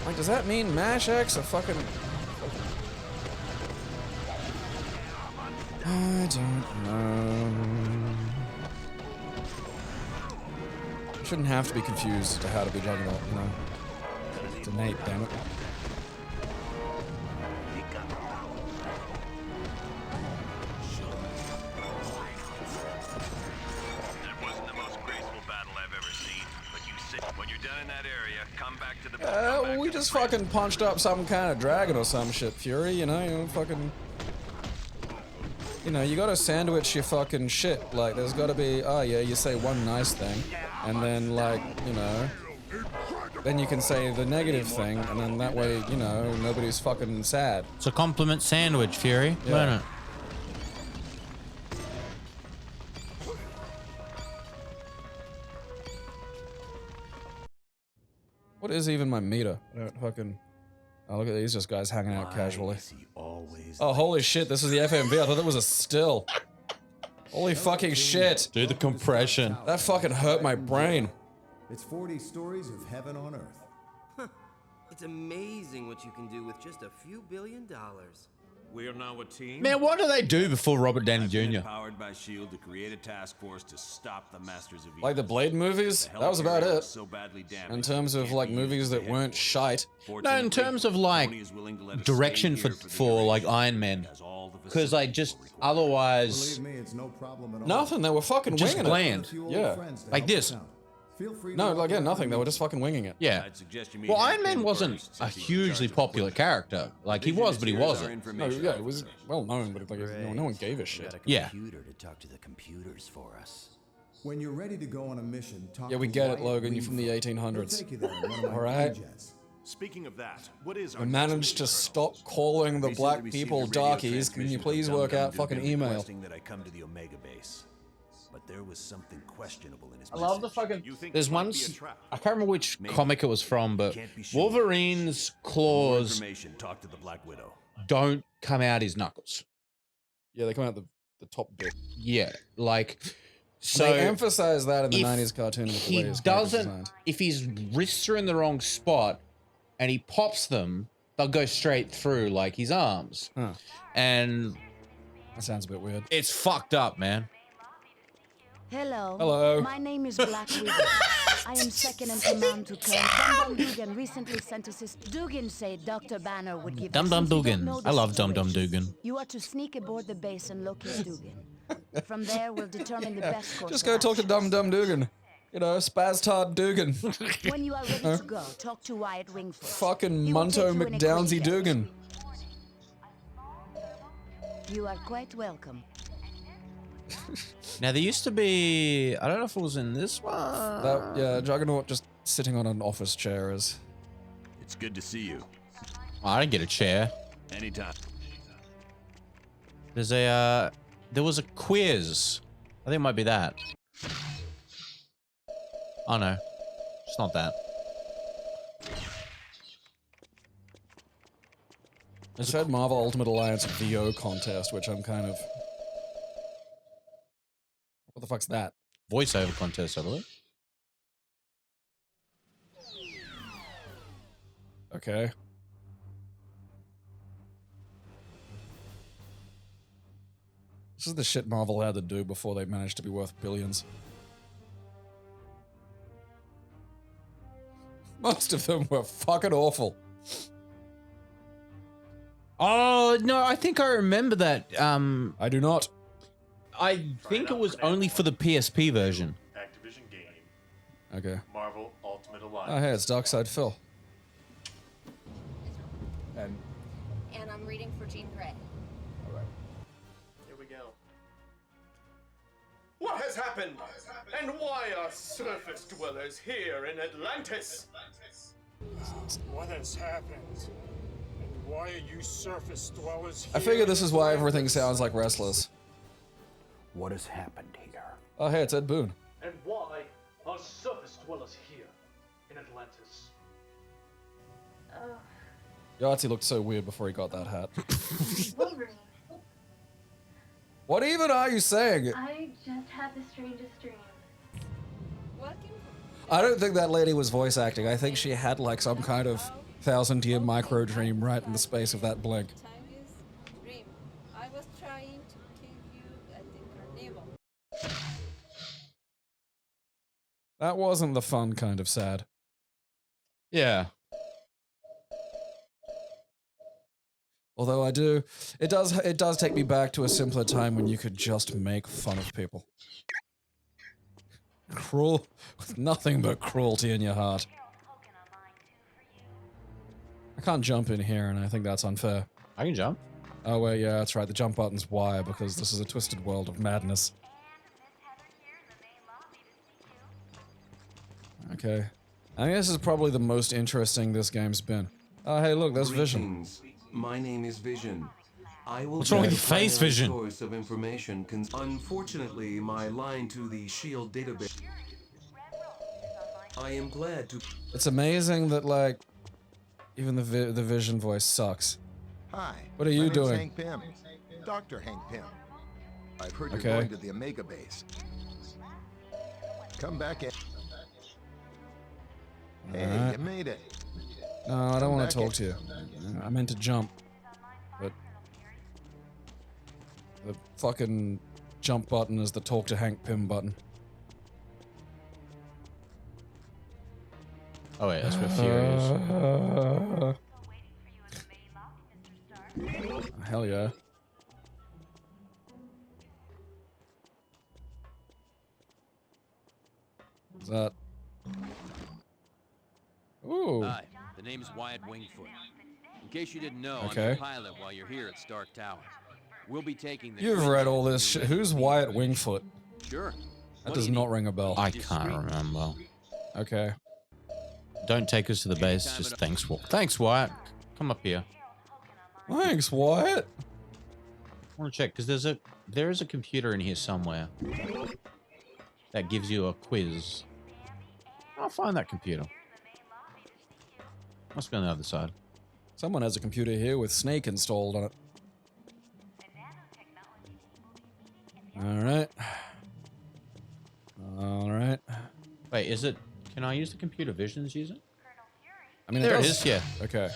Like, does that mean Mash X or fucking... I don't know. I shouldn't have to be confused to how to be Juggernaut, you know? It's innate, damn it. That wasn't the most graceful battle I've ever seen, but you said when you're done in that area, come back to the. Well, we just fucking punched up some kind of dragon or some shit, Fury, you know, fucking... You know, you gotta sandwich your fucking shit. Like, there's gotta be, oh yeah, you say one nice thing, and then, like, you know, then you can say the negative thing, and then that way, you know, nobody's fucking sad. It's a compliment sandwich, Fury. Yeah. Learn it. What is even my meter? I don't fucking... Oh, look at these just guys hanging out casually. Oh, holy shit, this is the FMV. I thought that was a still. Holy fucking shit. Do the compression. That fucking hurt my brain. It's 40 stories of heaven on earth. It's amazing what you can do with just a few $1 billion. We are now a team. Man, what do they do before Robert Downey Jr.? Powered by S.H.I.E.L.D. to create a task force to stop the Masters of Evil. Like the Blade movies? That was about it. So badly damaged, In terms of like movies that weren't shite. No, in terms of like direction for like Iron Man. Because like just otherwise... Believe me, it's no problem at all. Nothing, they were fucking Just winging bland. it. Yeah. Like this. Feel free No, again, nothing, they were just fucking winging it. Yeah. Well, Iron Man wasn't a hugely popular character. Like, he was, but he wasn't. No, yeah, it was well known, but like, no one gave a shit. Yeah. Computer to talk to the computers for us. When you're ready to go on a mission, talk Yeah, we to get it, Wyatt Logan, you're from the Greenfield. 1800s. He'll take you there in one of my Alright. jets. Speaking of that, what is I managed to stop calling the black people darkies. Can you please work out fucking email? That I come to the Omega base, but there was something questionable in his I love the message. fucking... There's one... I can't remember which comic it was from, but Wolverine's More claws information. Talk to the Black Widow. don't come out his knuckles. Yeah, they come out the top bit. Yeah, like... So they emphasize that in the if 90s cartoon. With the he way his character's doesn't... designed. If his wrists are in the wrong spot and he pops them, they'll go straight through like his arms. Huh. And That sounds a bit weird. it's fucked up, man. Hello. Hello. My name is Black Widow. I am second in command to Colonel Dum Dum Dugan recently sent us his... Dugan said Dr. Banner would give... Dum Dum Since we don't Dugan. know the I love Dum Dum situation, Dugan. You are to sneak aboard the base and locate Dugan. From there, we'll determine the best course Just of go talk to action. Dum Dum Dugan. You know, Spaztard Dugan. When you are ready to go, talk to Wyatt Wingfoot. Fucking He will Munto take you in a quick McDownsy jet. Dugan. You are quite welcome. Now, there used to be... I don't know if it was in this one. Yeah, Juggernaut just sitting on an office chair is. It's good to see you. I didn't get a chair. Anytime. There's a, there was a quiz. I think it might be that. Oh no, it's not that. I said Marvel Ultimate Alliance VO contest, which I'm kind of... What the fuck's that? Voiceover contest, I believe. Okay. This is the shit Marvel had to do before they managed to be worth billions. Most of them were fucking awful. Oh no, I think I remember that. I do not. I think it was only for the PSP version. Activision game. Okay. Marvel Ultimate Alliance. Oh hey, it's Darkside Phil. And I'm reading for Jean Grey. all right. Here we go. What has happened? And why are surface dwellers here in Atlantis? What has happened? And why are you surface dwellers here? I figure this is why everything sounds like Restless. What has happened here? Oh hey, it's Ed Boon. And why are surface dwellers here in Atlantis? Yahtzee looked so weird before he got that hat. Wolverine. What even are you saying? I just had the strangest dream. I don't think that lady was voice acting. I think she had like some kind of 1,000-year micro dream right in the space of that blink. I was trying to kill you at the carnival. That wasn't the fun kind of sad. Yeah. Although it does take me back to a simpler time when you could just make fun of people. Cruel, with nothing but cruelty in your heart. I can't jump in here, and I think that's unfair. I can jump. Oh, well, yeah, that's right. The jump button's Y, because this is a twisted world of madness. Okay. I think this is probably the most interesting this game's been. Oh, hey, look, there's Vision. My name is Vision. I will What's wrong with your face, Vision? Source of information. Unfortunately, my line to the Shield database. I am glad to. It's amazing that, like, even the Vision voice sucks. Hi. What are you my name's doing? Hank Pym. Dr. Hank Pym. I've heard you're Okay. going to the Omega base. Come back in. Hey, Alright. you made it. No, I don't Come want back to talk in. to you. I meant to jump. But the fucking jump button is the talk to Hank Pym button. Oh wait, that's for Furious. Hell yeah. What's that? Ooh. Hi, the name is Wyatt Wingfoot. In case you didn't know, Okay. I'm the pilot while you're here at Stark Tower. We'll be taking the... You've read all this shit. Who's Wyatt Wingfoot? Sure. That does not ring a bell. I can't remember. Okay. Don't take us to the base. Just thanks, Thanks, Wyatt. Come up here. Thanks, Wyatt. I want to check because there is a computer in here somewhere that gives you a quiz. I'll find that computer. Must be on the other side. Someone has a computer here with Snake installed on it. Alright. Alright. Wait, is it... Can I use the computer visions user? I mean, there it does- is, yeah. Okay.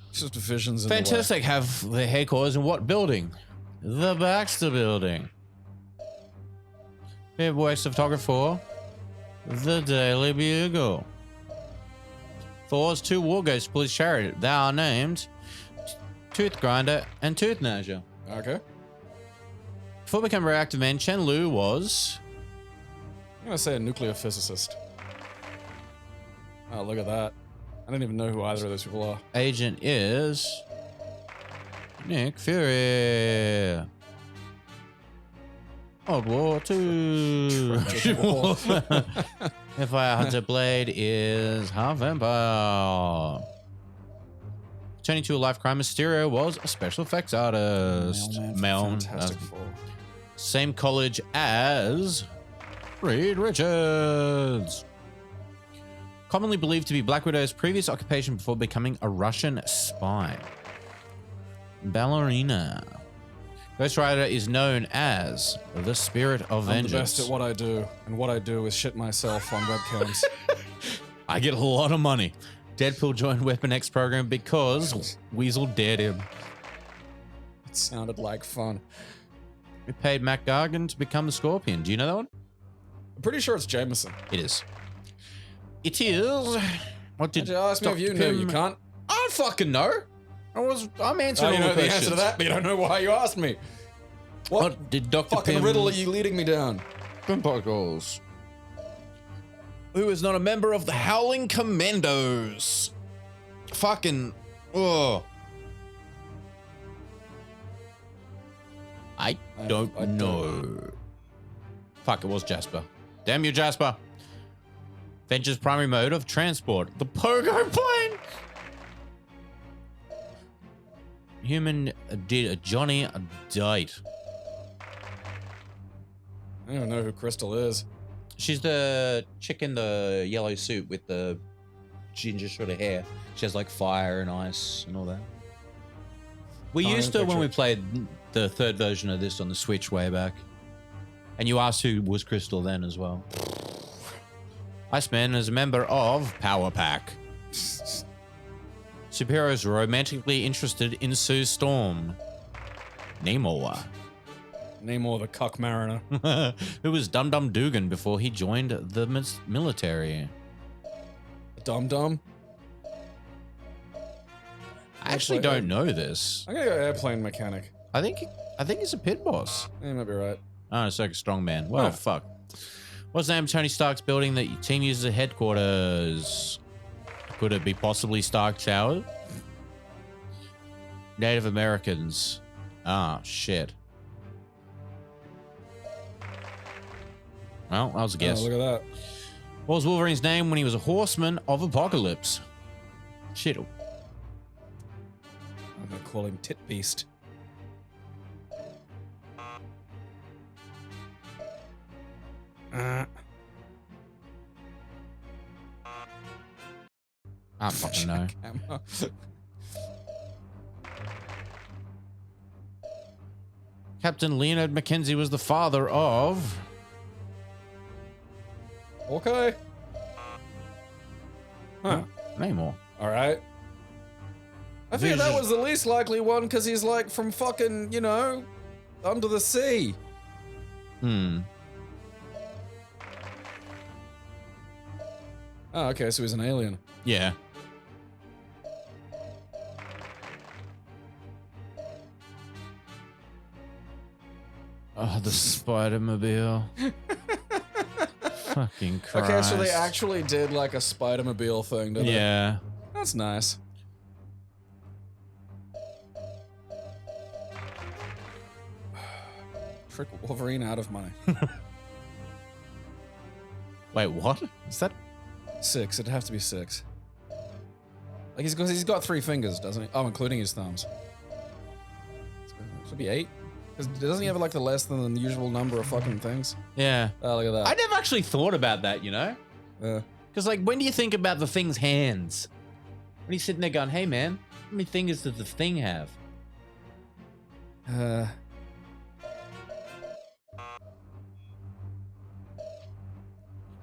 It's just Visions in Fantastic. Have the headquarters in what building? The Baxter Building. It works photographer. The Daily Bugle. Thor's two war ghosts police chariot. They are named Tooth Grinder and Tooth Gnasher. Okay. Before becoming a reactive man, Chen Lu was... I'm gonna say a nuclear physicist. Oh, look at that. I don't even know who either of those people are. Agent is... Nick Fury. World War II. Fire Hunter Blade is half vampire. Turning to a life crime, Mysterio was a special effects artist. Fantastic Four. Same college as Reed Richards. Commonly believed to be Black Widow's previous occupation before becoming a Russian spy. Ballerina. Ghost Rider is known as the Spirit of I'm Vengeance. the best at what I do, and what I do is shit myself on webcams. I get a lot of money. Deadpool joined Weapon X program because Weasel dared him. It sounded like fun. We paid Matt Gargan to become the Scorpion. Do you know that one? I'm pretty sure it's Jameson. It is. It is. What did you ask me if you knew? You can't. I don't fucking know. I'm answering you all know the the questions. answer to that, but you don't know why you asked me. What did Dr. fucking Pym... riddle are you leading me down? Pimples. Who is not a member of the Howling Commandos? Fucking. Oh. I don't know. Fuck, it was Jasper. Damn you, Jasper. Venture's primary mode of transport. The Pogo plane. Human did Johnny Date. I don't even know who Crystal is. She's the chick in the yellow suit with the ginger sort of hair. She has like fire and ice and all that. We used to when we played the third version of this on the Switch way back. And you asked who was Crystal then as well. Iceman is a member of Power Pack. Superheroes romantically interested in Sue Storm. Namor. Namor the Cuck Mariner. Who was Dum Dum Dugan before he joined the military. Dum Dum? I actually don't know this. I'm gonna go airplane mechanic. I think he's a pit boss. Yeah, you might be right. Oh, it's like a strong man. Well, Oh. fuck. What's the name of Tony Stark's building that your team uses as headquarters? Could it be possibly Stark Tower? Native Americans. Ah, shit. Well, that was a guess. Oh, look at that. What was Wolverine's name when he was a horseman of Apocalypse? Shit. I'm gonna call him Tit Beast. I don't fucking know. Captain Leonard Mackenzie was the father of... Okay. Huh. Namor. Alright. I figured that was the least likely one because he's like from fucking, you know, under the sea. Hmm. Oh, okay, so he's an alien. Yeah. Oh, the Spider-Mobile. Fucking Christ. Okay, so they actually did like a Spider-Mobile thing, didn't they? Yeah. That's nice. Trick Wolverine out of money. Wait, what? Is that 6? It'd have to be 6. Like he's got 3 fingers, doesn't he? Oh, including his thumbs. Should be 8. Because doesn't he have like the less than the usual number of fucking things? Yeah. Oh, look at that. I never actually thought about that, you know? Yeah. Because, like, when do you think about the thing's hands? When he's sitting there going, hey, man, how many fingers does the thing have?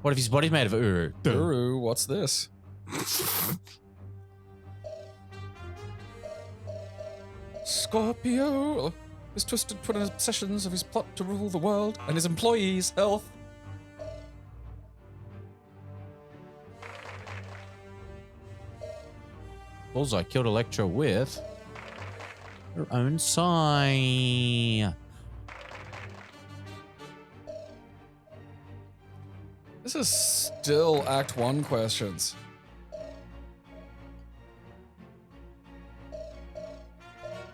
What if his body's made of Uru? Uru, what's this? Scorpio his twisted twin obsessions of his plot to rule the world and his employees' health. Bullseye killed Elektra with her own sigh. This is still Act 1 questions.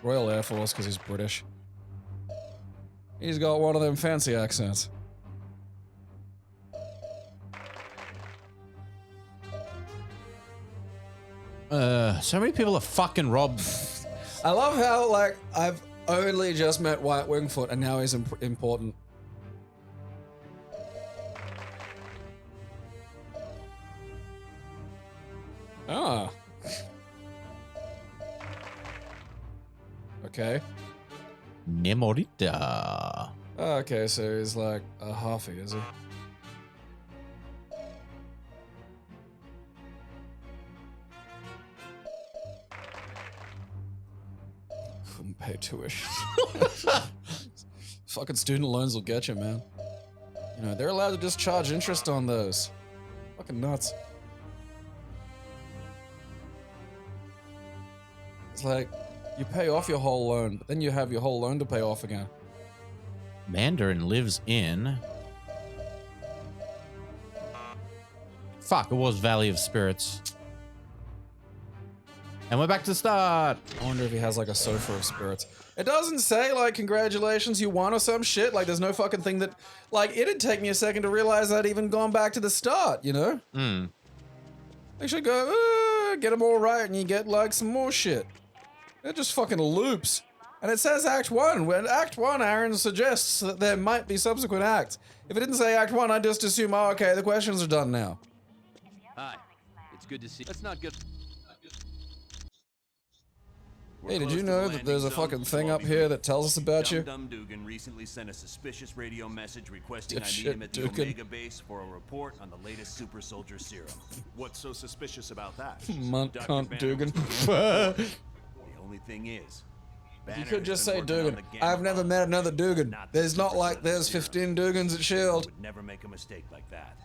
Royal Air Force because he's British. He's got one of them fancy accents. So many people are fucking robbed. I love how, like, I've only just met White Wingfoot and now he's important. Ah. Okay. Nemorita. Okay, so he's like a halfie, is he? Couldn't pay tuition. Fucking student loans will get you, man. You know, they're allowed to just charge interest on those. Fucking nuts. It's like, you pay off your whole loan, but then you have your whole loan to pay off again. Mandarin lives in... Fuck, it was Valley of Spirits. And we're back to the start. I wonder if he has like a sofa of spirits. It doesn't say like, congratulations, you won or some shit. Like, there's no fucking thing that... Like, it'd take me a second to realize I'd even gone back to the start, you know? They should go, get them all right, and you get like some more shit. It just fucking loops. And it says Act 1. When Act 1, Aaron suggests that there might be subsequent acts. If it didn't say Act 1, I'd just assume, oh, okay, the questions are done now. Hi. It's good to see. Let's not get... Hey, did you know that there's a fucking thing up here that tells us about you? Dum Dugan recently sent a suspicious radio message requesting I meet Dipshit him at the Dugan. Omega base for a report on the latest super soldier serum. What's so suspicious about that? Munt Dr. cunt Banner Dugan. The only thing is, You Banner could has just been say working on Dugan. the gamma I've never bomb. met another Dugan. Not There's the not super like soldier there's serum. 15 Dugans at S.H.I.E.L.D. Would never make a mistake like that.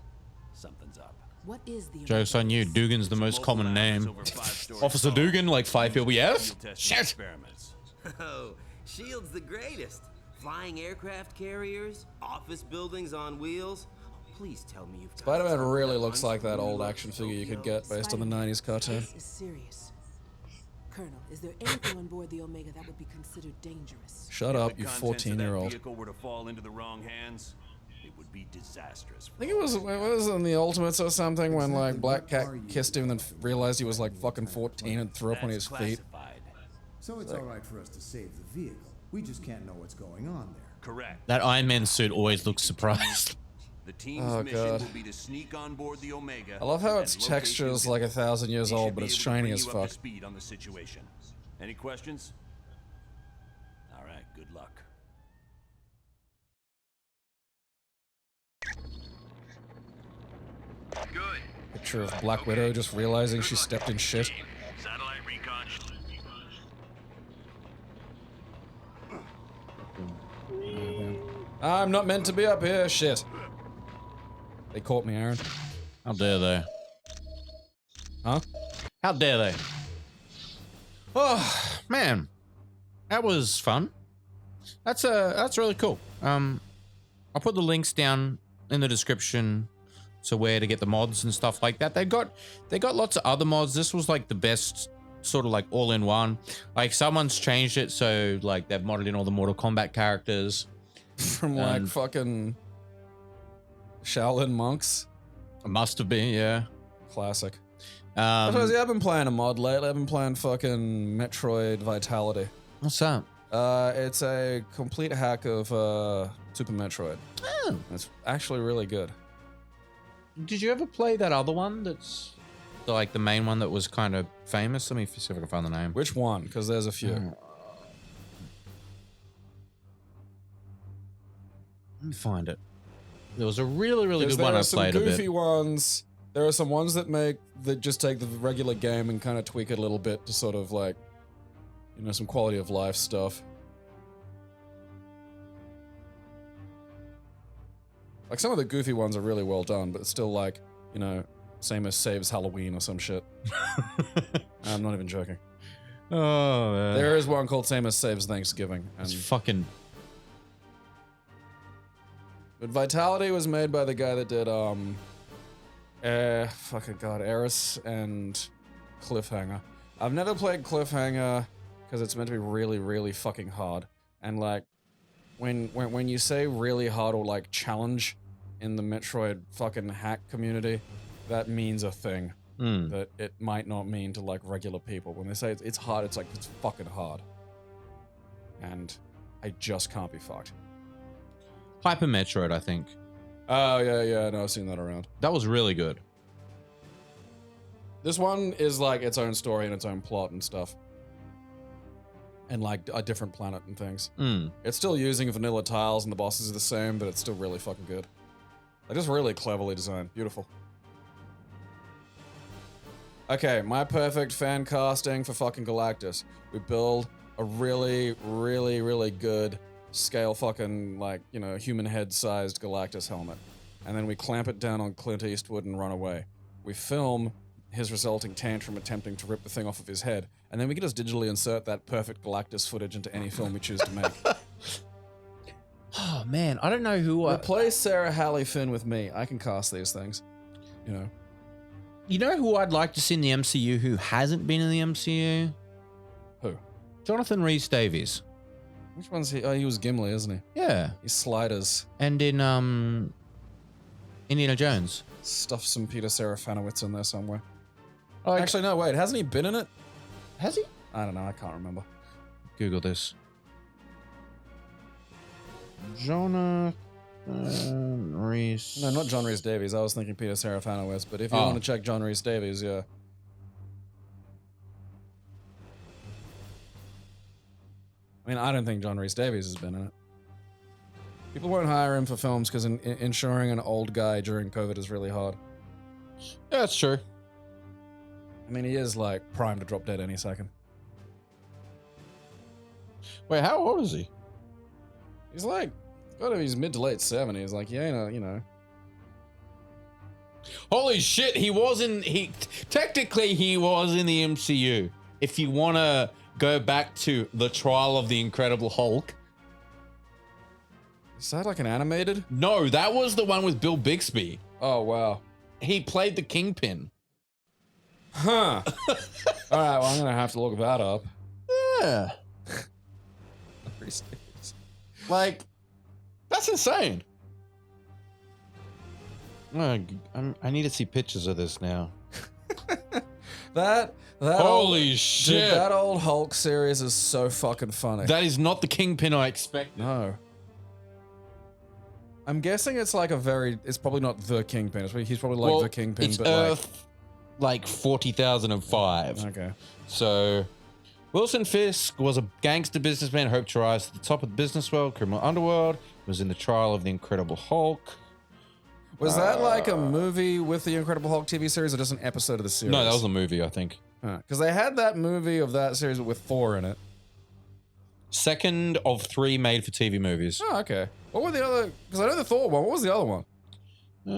Something's up. What is the Joke's on you. Dugan's the most common name. Officer Dugan, like 5 people. Yes? Shit. Experiments. Oh, S.H.I.E.L.D's the greatest. Flying aircraft carriers, office buildings on wheels. Please tell me you've got Spider-Man some really that looks runs like that through old like action figure you could Tokyo. get based on the 90s cartoon. This is serious. Colonel, is there anything on board the Omega that would be considered dangerous? Shut If up, the you contents of that 14-year-old. vehicle were to fall into the wrong hands, it would be disastrous. I think it was in the Ultimates or something when like Black Cat kissed him and then realized he was like fucking 14 and threw up on his feet. So it's all right for us to save the vehicle. We just can't know what's going on there. Correct. That Iron Man suit always looks surprised. The team's Oh, mission God. will be to sneak on board the Omega. I love how and its locate texture is Dugan. like 1,000 years He old, should but be it's able to shiny bring as you up to fuck. speed on the situation. Any questions? All right, good luck. Good. Picture of Black Widow just realizing she stepped in shit. Satellite recon. I'm not meant to be up here, shit. They caught me, Aaron. How dare they? Huh? How dare they? Oh, man. That was fun. That's really cool. I'll put the links down in the description to where to get the mods and stuff like that. They got lots of other mods. This was like the best sort of like all-in-one. Like someone's changed it so like they've modded in all the Mortal Kombat characters. From like fucking Shaolin monks. Must have been, yeah. Classic. I've been playing a mod lately. I've been playing fucking Metroid Vitality. What's that? It's a complete hack of Super Metroid. Oh. It's actually really good. Did you ever play that other one that's like the main one that was kind of famous? Let me see if I can find the name. Which one? Because there's a few. Let me find it. There was a really, really good There one are I some played a goofy bit. ones. There are some ones that just take the regular game and kind of tweak it a little bit to sort of like, you know, some quality of life stuff. Like some of the goofy ones are really well done, but it's still like, you know, same as Saves Halloween or some shit. I'm not even joking. Oh, man. There is one called Same as Saves Thanksgiving. And It's fucking... But Vitality was made by the guy that did, fucking god, Eris and Cliffhanger. I've never played Cliffhanger because it's meant to be really, really fucking hard. And like, when you say really hard or like challenge in the Metroid fucking hack community, that means a thing. that it might not mean to like regular people. When they say it's hard, it's like it's fucking hard. And I just can't be fucked. Hyper Metroid, I think. Oh, yeah, no, I've seen that around. That was really good. This one is like its own story and its own plot and stuff. And like a different planet and things. It's still using vanilla tiles and the bosses are the same, but it's still really fucking good. Like, just really cleverly designed. Beautiful. Okay, my perfect fan casting for fucking Galactus. We build a really, really, really good scale fucking, like, you know, human head-sized Galactus helmet. And then we clamp it down on Clint Eastwood and run away. We film his resulting tantrum attempting to rip the thing off of his head. And then we can just digitally insert that perfect Galactus footage into any film we choose to make. Oh, man, I don't know who... Replace Sarah Halley Finn with me. I can cast these things. You know. You know who I'd like to see in the MCU who hasn't been in the MCU? Who? Jonathan Rhys-Davies. Which one's he? Oh, he was Gimli, isn't he? Yeah. He's Sliders. And in, Indiana Jones. Stuff some Peter Serafinowicz in there somewhere. Oh, actually, no, wait. Hasn't he been in it? Has he? I don't know. I can't remember. Google this. Jonathan Rhys. No, not John Rhys Davies. I was thinking Peter Serafinowicz. But if you want to check John Rhys Davies, yeah. I mean, I don't think John Rhys Davies has been in it. People won't hire him for films because insuring an old guy during COVID is really hard. Yeah, that's true. I mean, he is like primed to drop dead any second. Wait, how old is he? He's like, gotta be his mid to late 70s. Like, yeah, you know. Holy shit, technically he was in the MCU. If you want to go back to the trial of the Incredible Hulk. Is that like an animated? No, that was the one with Bill Bixby. Oh, wow. He played the Kingpin. Huh. All right, well, I'm going to have to look that up. Yeah. Like, that's insane. I need to see pictures of this now. That Holy shit. Dude, that old Hulk series is so fucking funny. That is not the Kingpin I expected. No. I'm guessing it's like it's probably not the Kingpin. He's probably like the Kingpin, it's but Earth, like 40,005. Okay. So, Wilson Fisk was a gangster businessman who hoped to rise to the top of the business world, criminal underworld. He was in the trial of the Incredible Hulk. Was that like a movie with the Incredible Hulk TV series or just an episode of the series? No, that was a movie, I think. Because they had that movie of that series with Thor in it. Second of 3 made-for-TV movies. Oh, okay. What were the other... Because I know the Thor one. What was the other one? I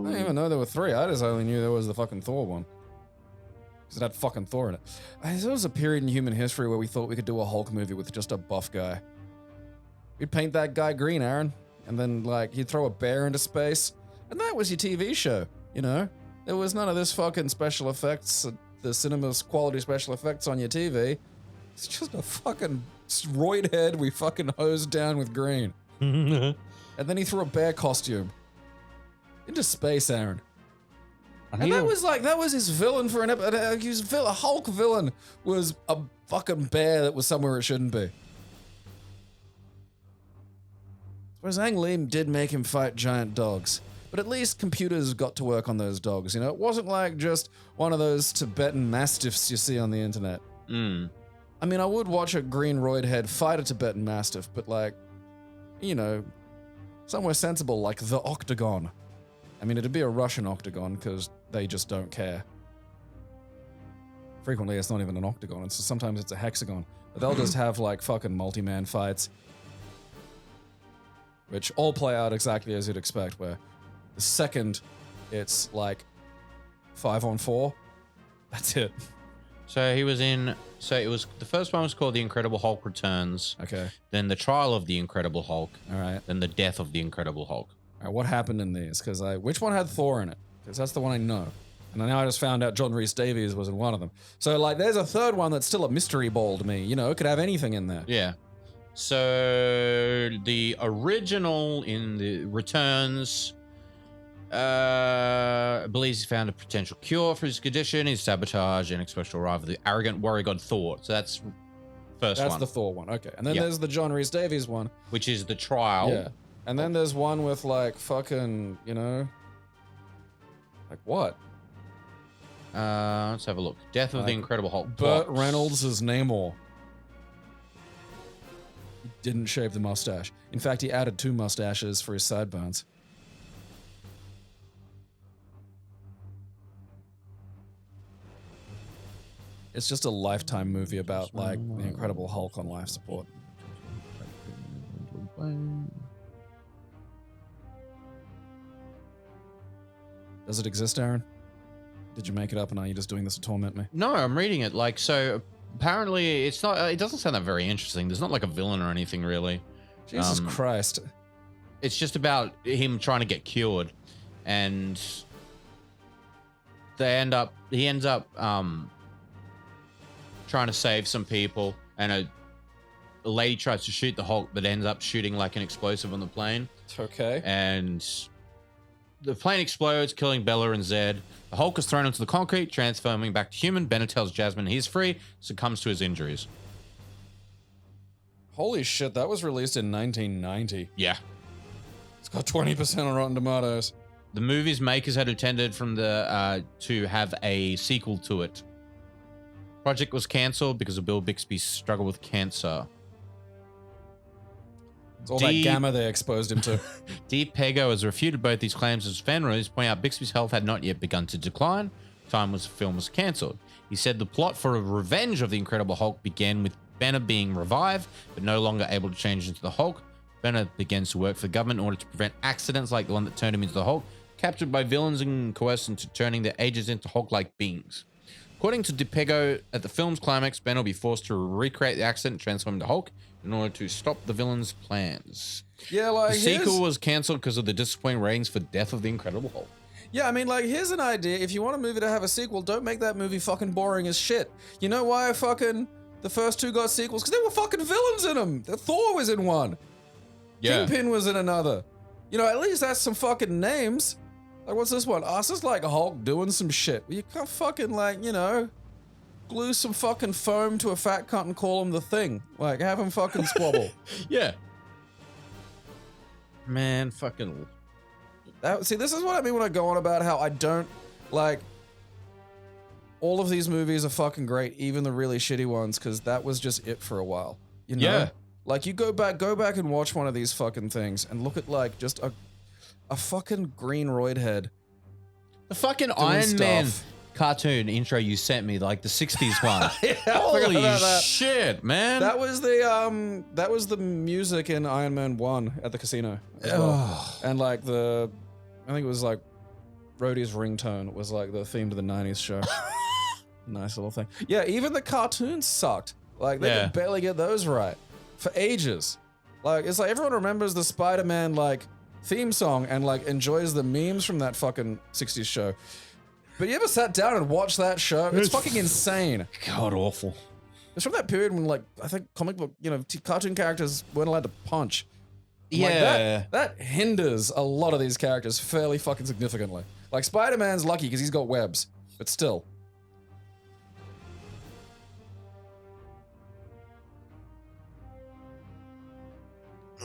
didn't even know there were 3. I just only knew there was the fucking Thor one. Because it had fucking Thor in it. There was a period in human history where we thought we could do a Hulk movie with just a buff guy. We'd paint that guy green, Aaron. And then, like, he'd throw a bear into space. And that was your TV show, you know? There was none of this fucking special effects, the cinema's quality special effects on your TV. It's just a fucking roid head we fucking hosed down with green. And then he threw a bear costume into space, Aaron. And that was his villain for an episode. His a Hulk villain was a fucking bear that was somewhere it shouldn't be. Whereas Ang Lee did make him fight giant dogs. But at least computers got to work on those dogs, you know? It wasn't like just one of those Tibetan Mastiffs you see on the internet. I mean, I would watch a green roid head fight a Tibetan Mastiff, but like, you know, somewhere sensible like the Octagon. I mean, it'd be a Russian Octagon, because they just don't care. Frequently, it's not even an octagon, and so sometimes it's a hexagon. But they'll just have like fucking multi-man fights. Which all play out exactly as you'd expect, where the second it's like 5-on-4, that's it. So he was in, the first one was called The Incredible Hulk Returns. Okay. Then The Trial of the Incredible Hulk. All right. Then The Death of the Incredible Hulk. All right, what happened in these? Because which one had Thor in it? Because that's the one I know. And now I just found out John Rhys Davies was in one of them. So like, there's a third one that's still a mystery ball to me. You know, it could have anything in there. Yeah. So the original in the Returns Believes he's found a potential cure for his condition. His sabotage and expects to arrive with the arrogant warrior god Thor. So that's first That's one. the Thor one. Okay. And then Yep. there's the John Rhys Davies one. Which is the trial. Yeah. And then there's one with like fucking, you know, like what? Let's have a look. Death of the Incredible Hulk. Burt plots. Reynolds as Namor. He didn't shave the mustache. In fact, he added 2 mustaches for his sideburns. It's just a Lifetime movie about like the Incredible Hulk on life support. Does it exist, Aaron? Did you make it up and are you just doing this to torment me? No, I'm reading it. Like, so apparently it's not, it doesn't sound that very interesting. There's not like a villain or anything really. Jesus Christ. It's just about him trying to get cured, and he ends up trying to save some people, and a lady tries to shoot the Hulk, but ends up shooting like an explosive on the plane. Okay. And the plane explodes, killing Bella and Zed. The Hulk is thrown into the concrete, transforming back to human. Banner tells Jasmine he's free, succumbs to his injuries. Holy shit, that was released in 1990. Yeah. It's got 20% on Rotten Tomatoes. The movie's makers had intended to have a sequel to it. Project was cancelled because of Bill Bixby's struggle with cancer. It's all that gamma they exposed him to. Dee Pego has refuted both these claims as fan release, pointing out Bixby's health had not yet begun to decline. The film was cancelled. He said the plot for a revenge of the Incredible Hulk began with Banner being revived, but no longer able to change into the Hulk. Banner begins to work for the government in order to prevent accidents like the one that turned him into the Hulk, captured by villains and coerced into turning their agents into Hulk-like beings. According to DePego, at the film's climax, Banner will be forced to recreate the accident and transform into Hulk in order to stop the villain's plans. Yeah, like the sequel was cancelled because of the disappointing ratings for Death of the Incredible Hulk. Yeah, I mean, like, here's an idea. If you want a movie to have a sequel, don't make that movie fucking boring as shit. You know why fucking the first 2 got sequels? Because there were fucking villains in them. Thor was in one. Yeah. Kingpin was in another. You know, at least that's some fucking names. Like, what's this one? Oh, it's just like Hulk doing some shit. You can't fucking, like, you know, glue some fucking foam to a fat cunt and call him the Thing. Like, have him fucking squabble. Yeah. Man, fucking... See, this is what I mean when I go on about how I don't, like, all of these movies are fucking great, even the really shitty ones, because that was just it for a while. You know? Yeah. Like, you go back and watch one of these fucking things and look at, like, just a fucking green roid head. The fucking Iron Man cartoon intro you sent me, like the 60s one. Yeah, holy shit, man. That was the music in Iron Man 1 at the casino as well. And like I think it was like Rhodey's ringtone was like the theme to the 90s show. Nice little thing. Yeah, even the cartoons sucked. Like they could barely get those right for ages. Like it's like everyone remembers the Spider-Man like theme song and like enjoys the memes from that fucking 60s show. But you ever sat down and watched that show? It's fucking insane. God awful. It's from that period when like I think comic book, you know, cartoon characters weren't allowed to punch. Yeah. Like that hinders a lot of these characters fairly fucking significantly. Like Spider-Man's lucky because he's got webs, but still.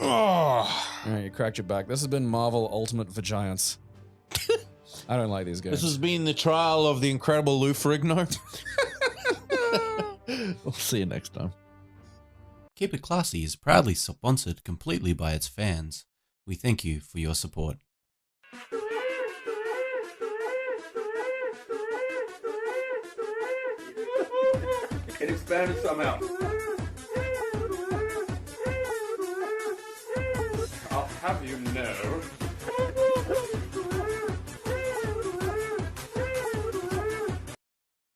Alright, you cracked your back. This has been Marvel Ultimate Vagiance. I don't like these games. This has been the trial of the incredible Lou Ferrigno. We'll see you next time. Keep It Classy is proudly sponsored completely by its fans. We thank you for your support. It expanded somehow. I'll have you know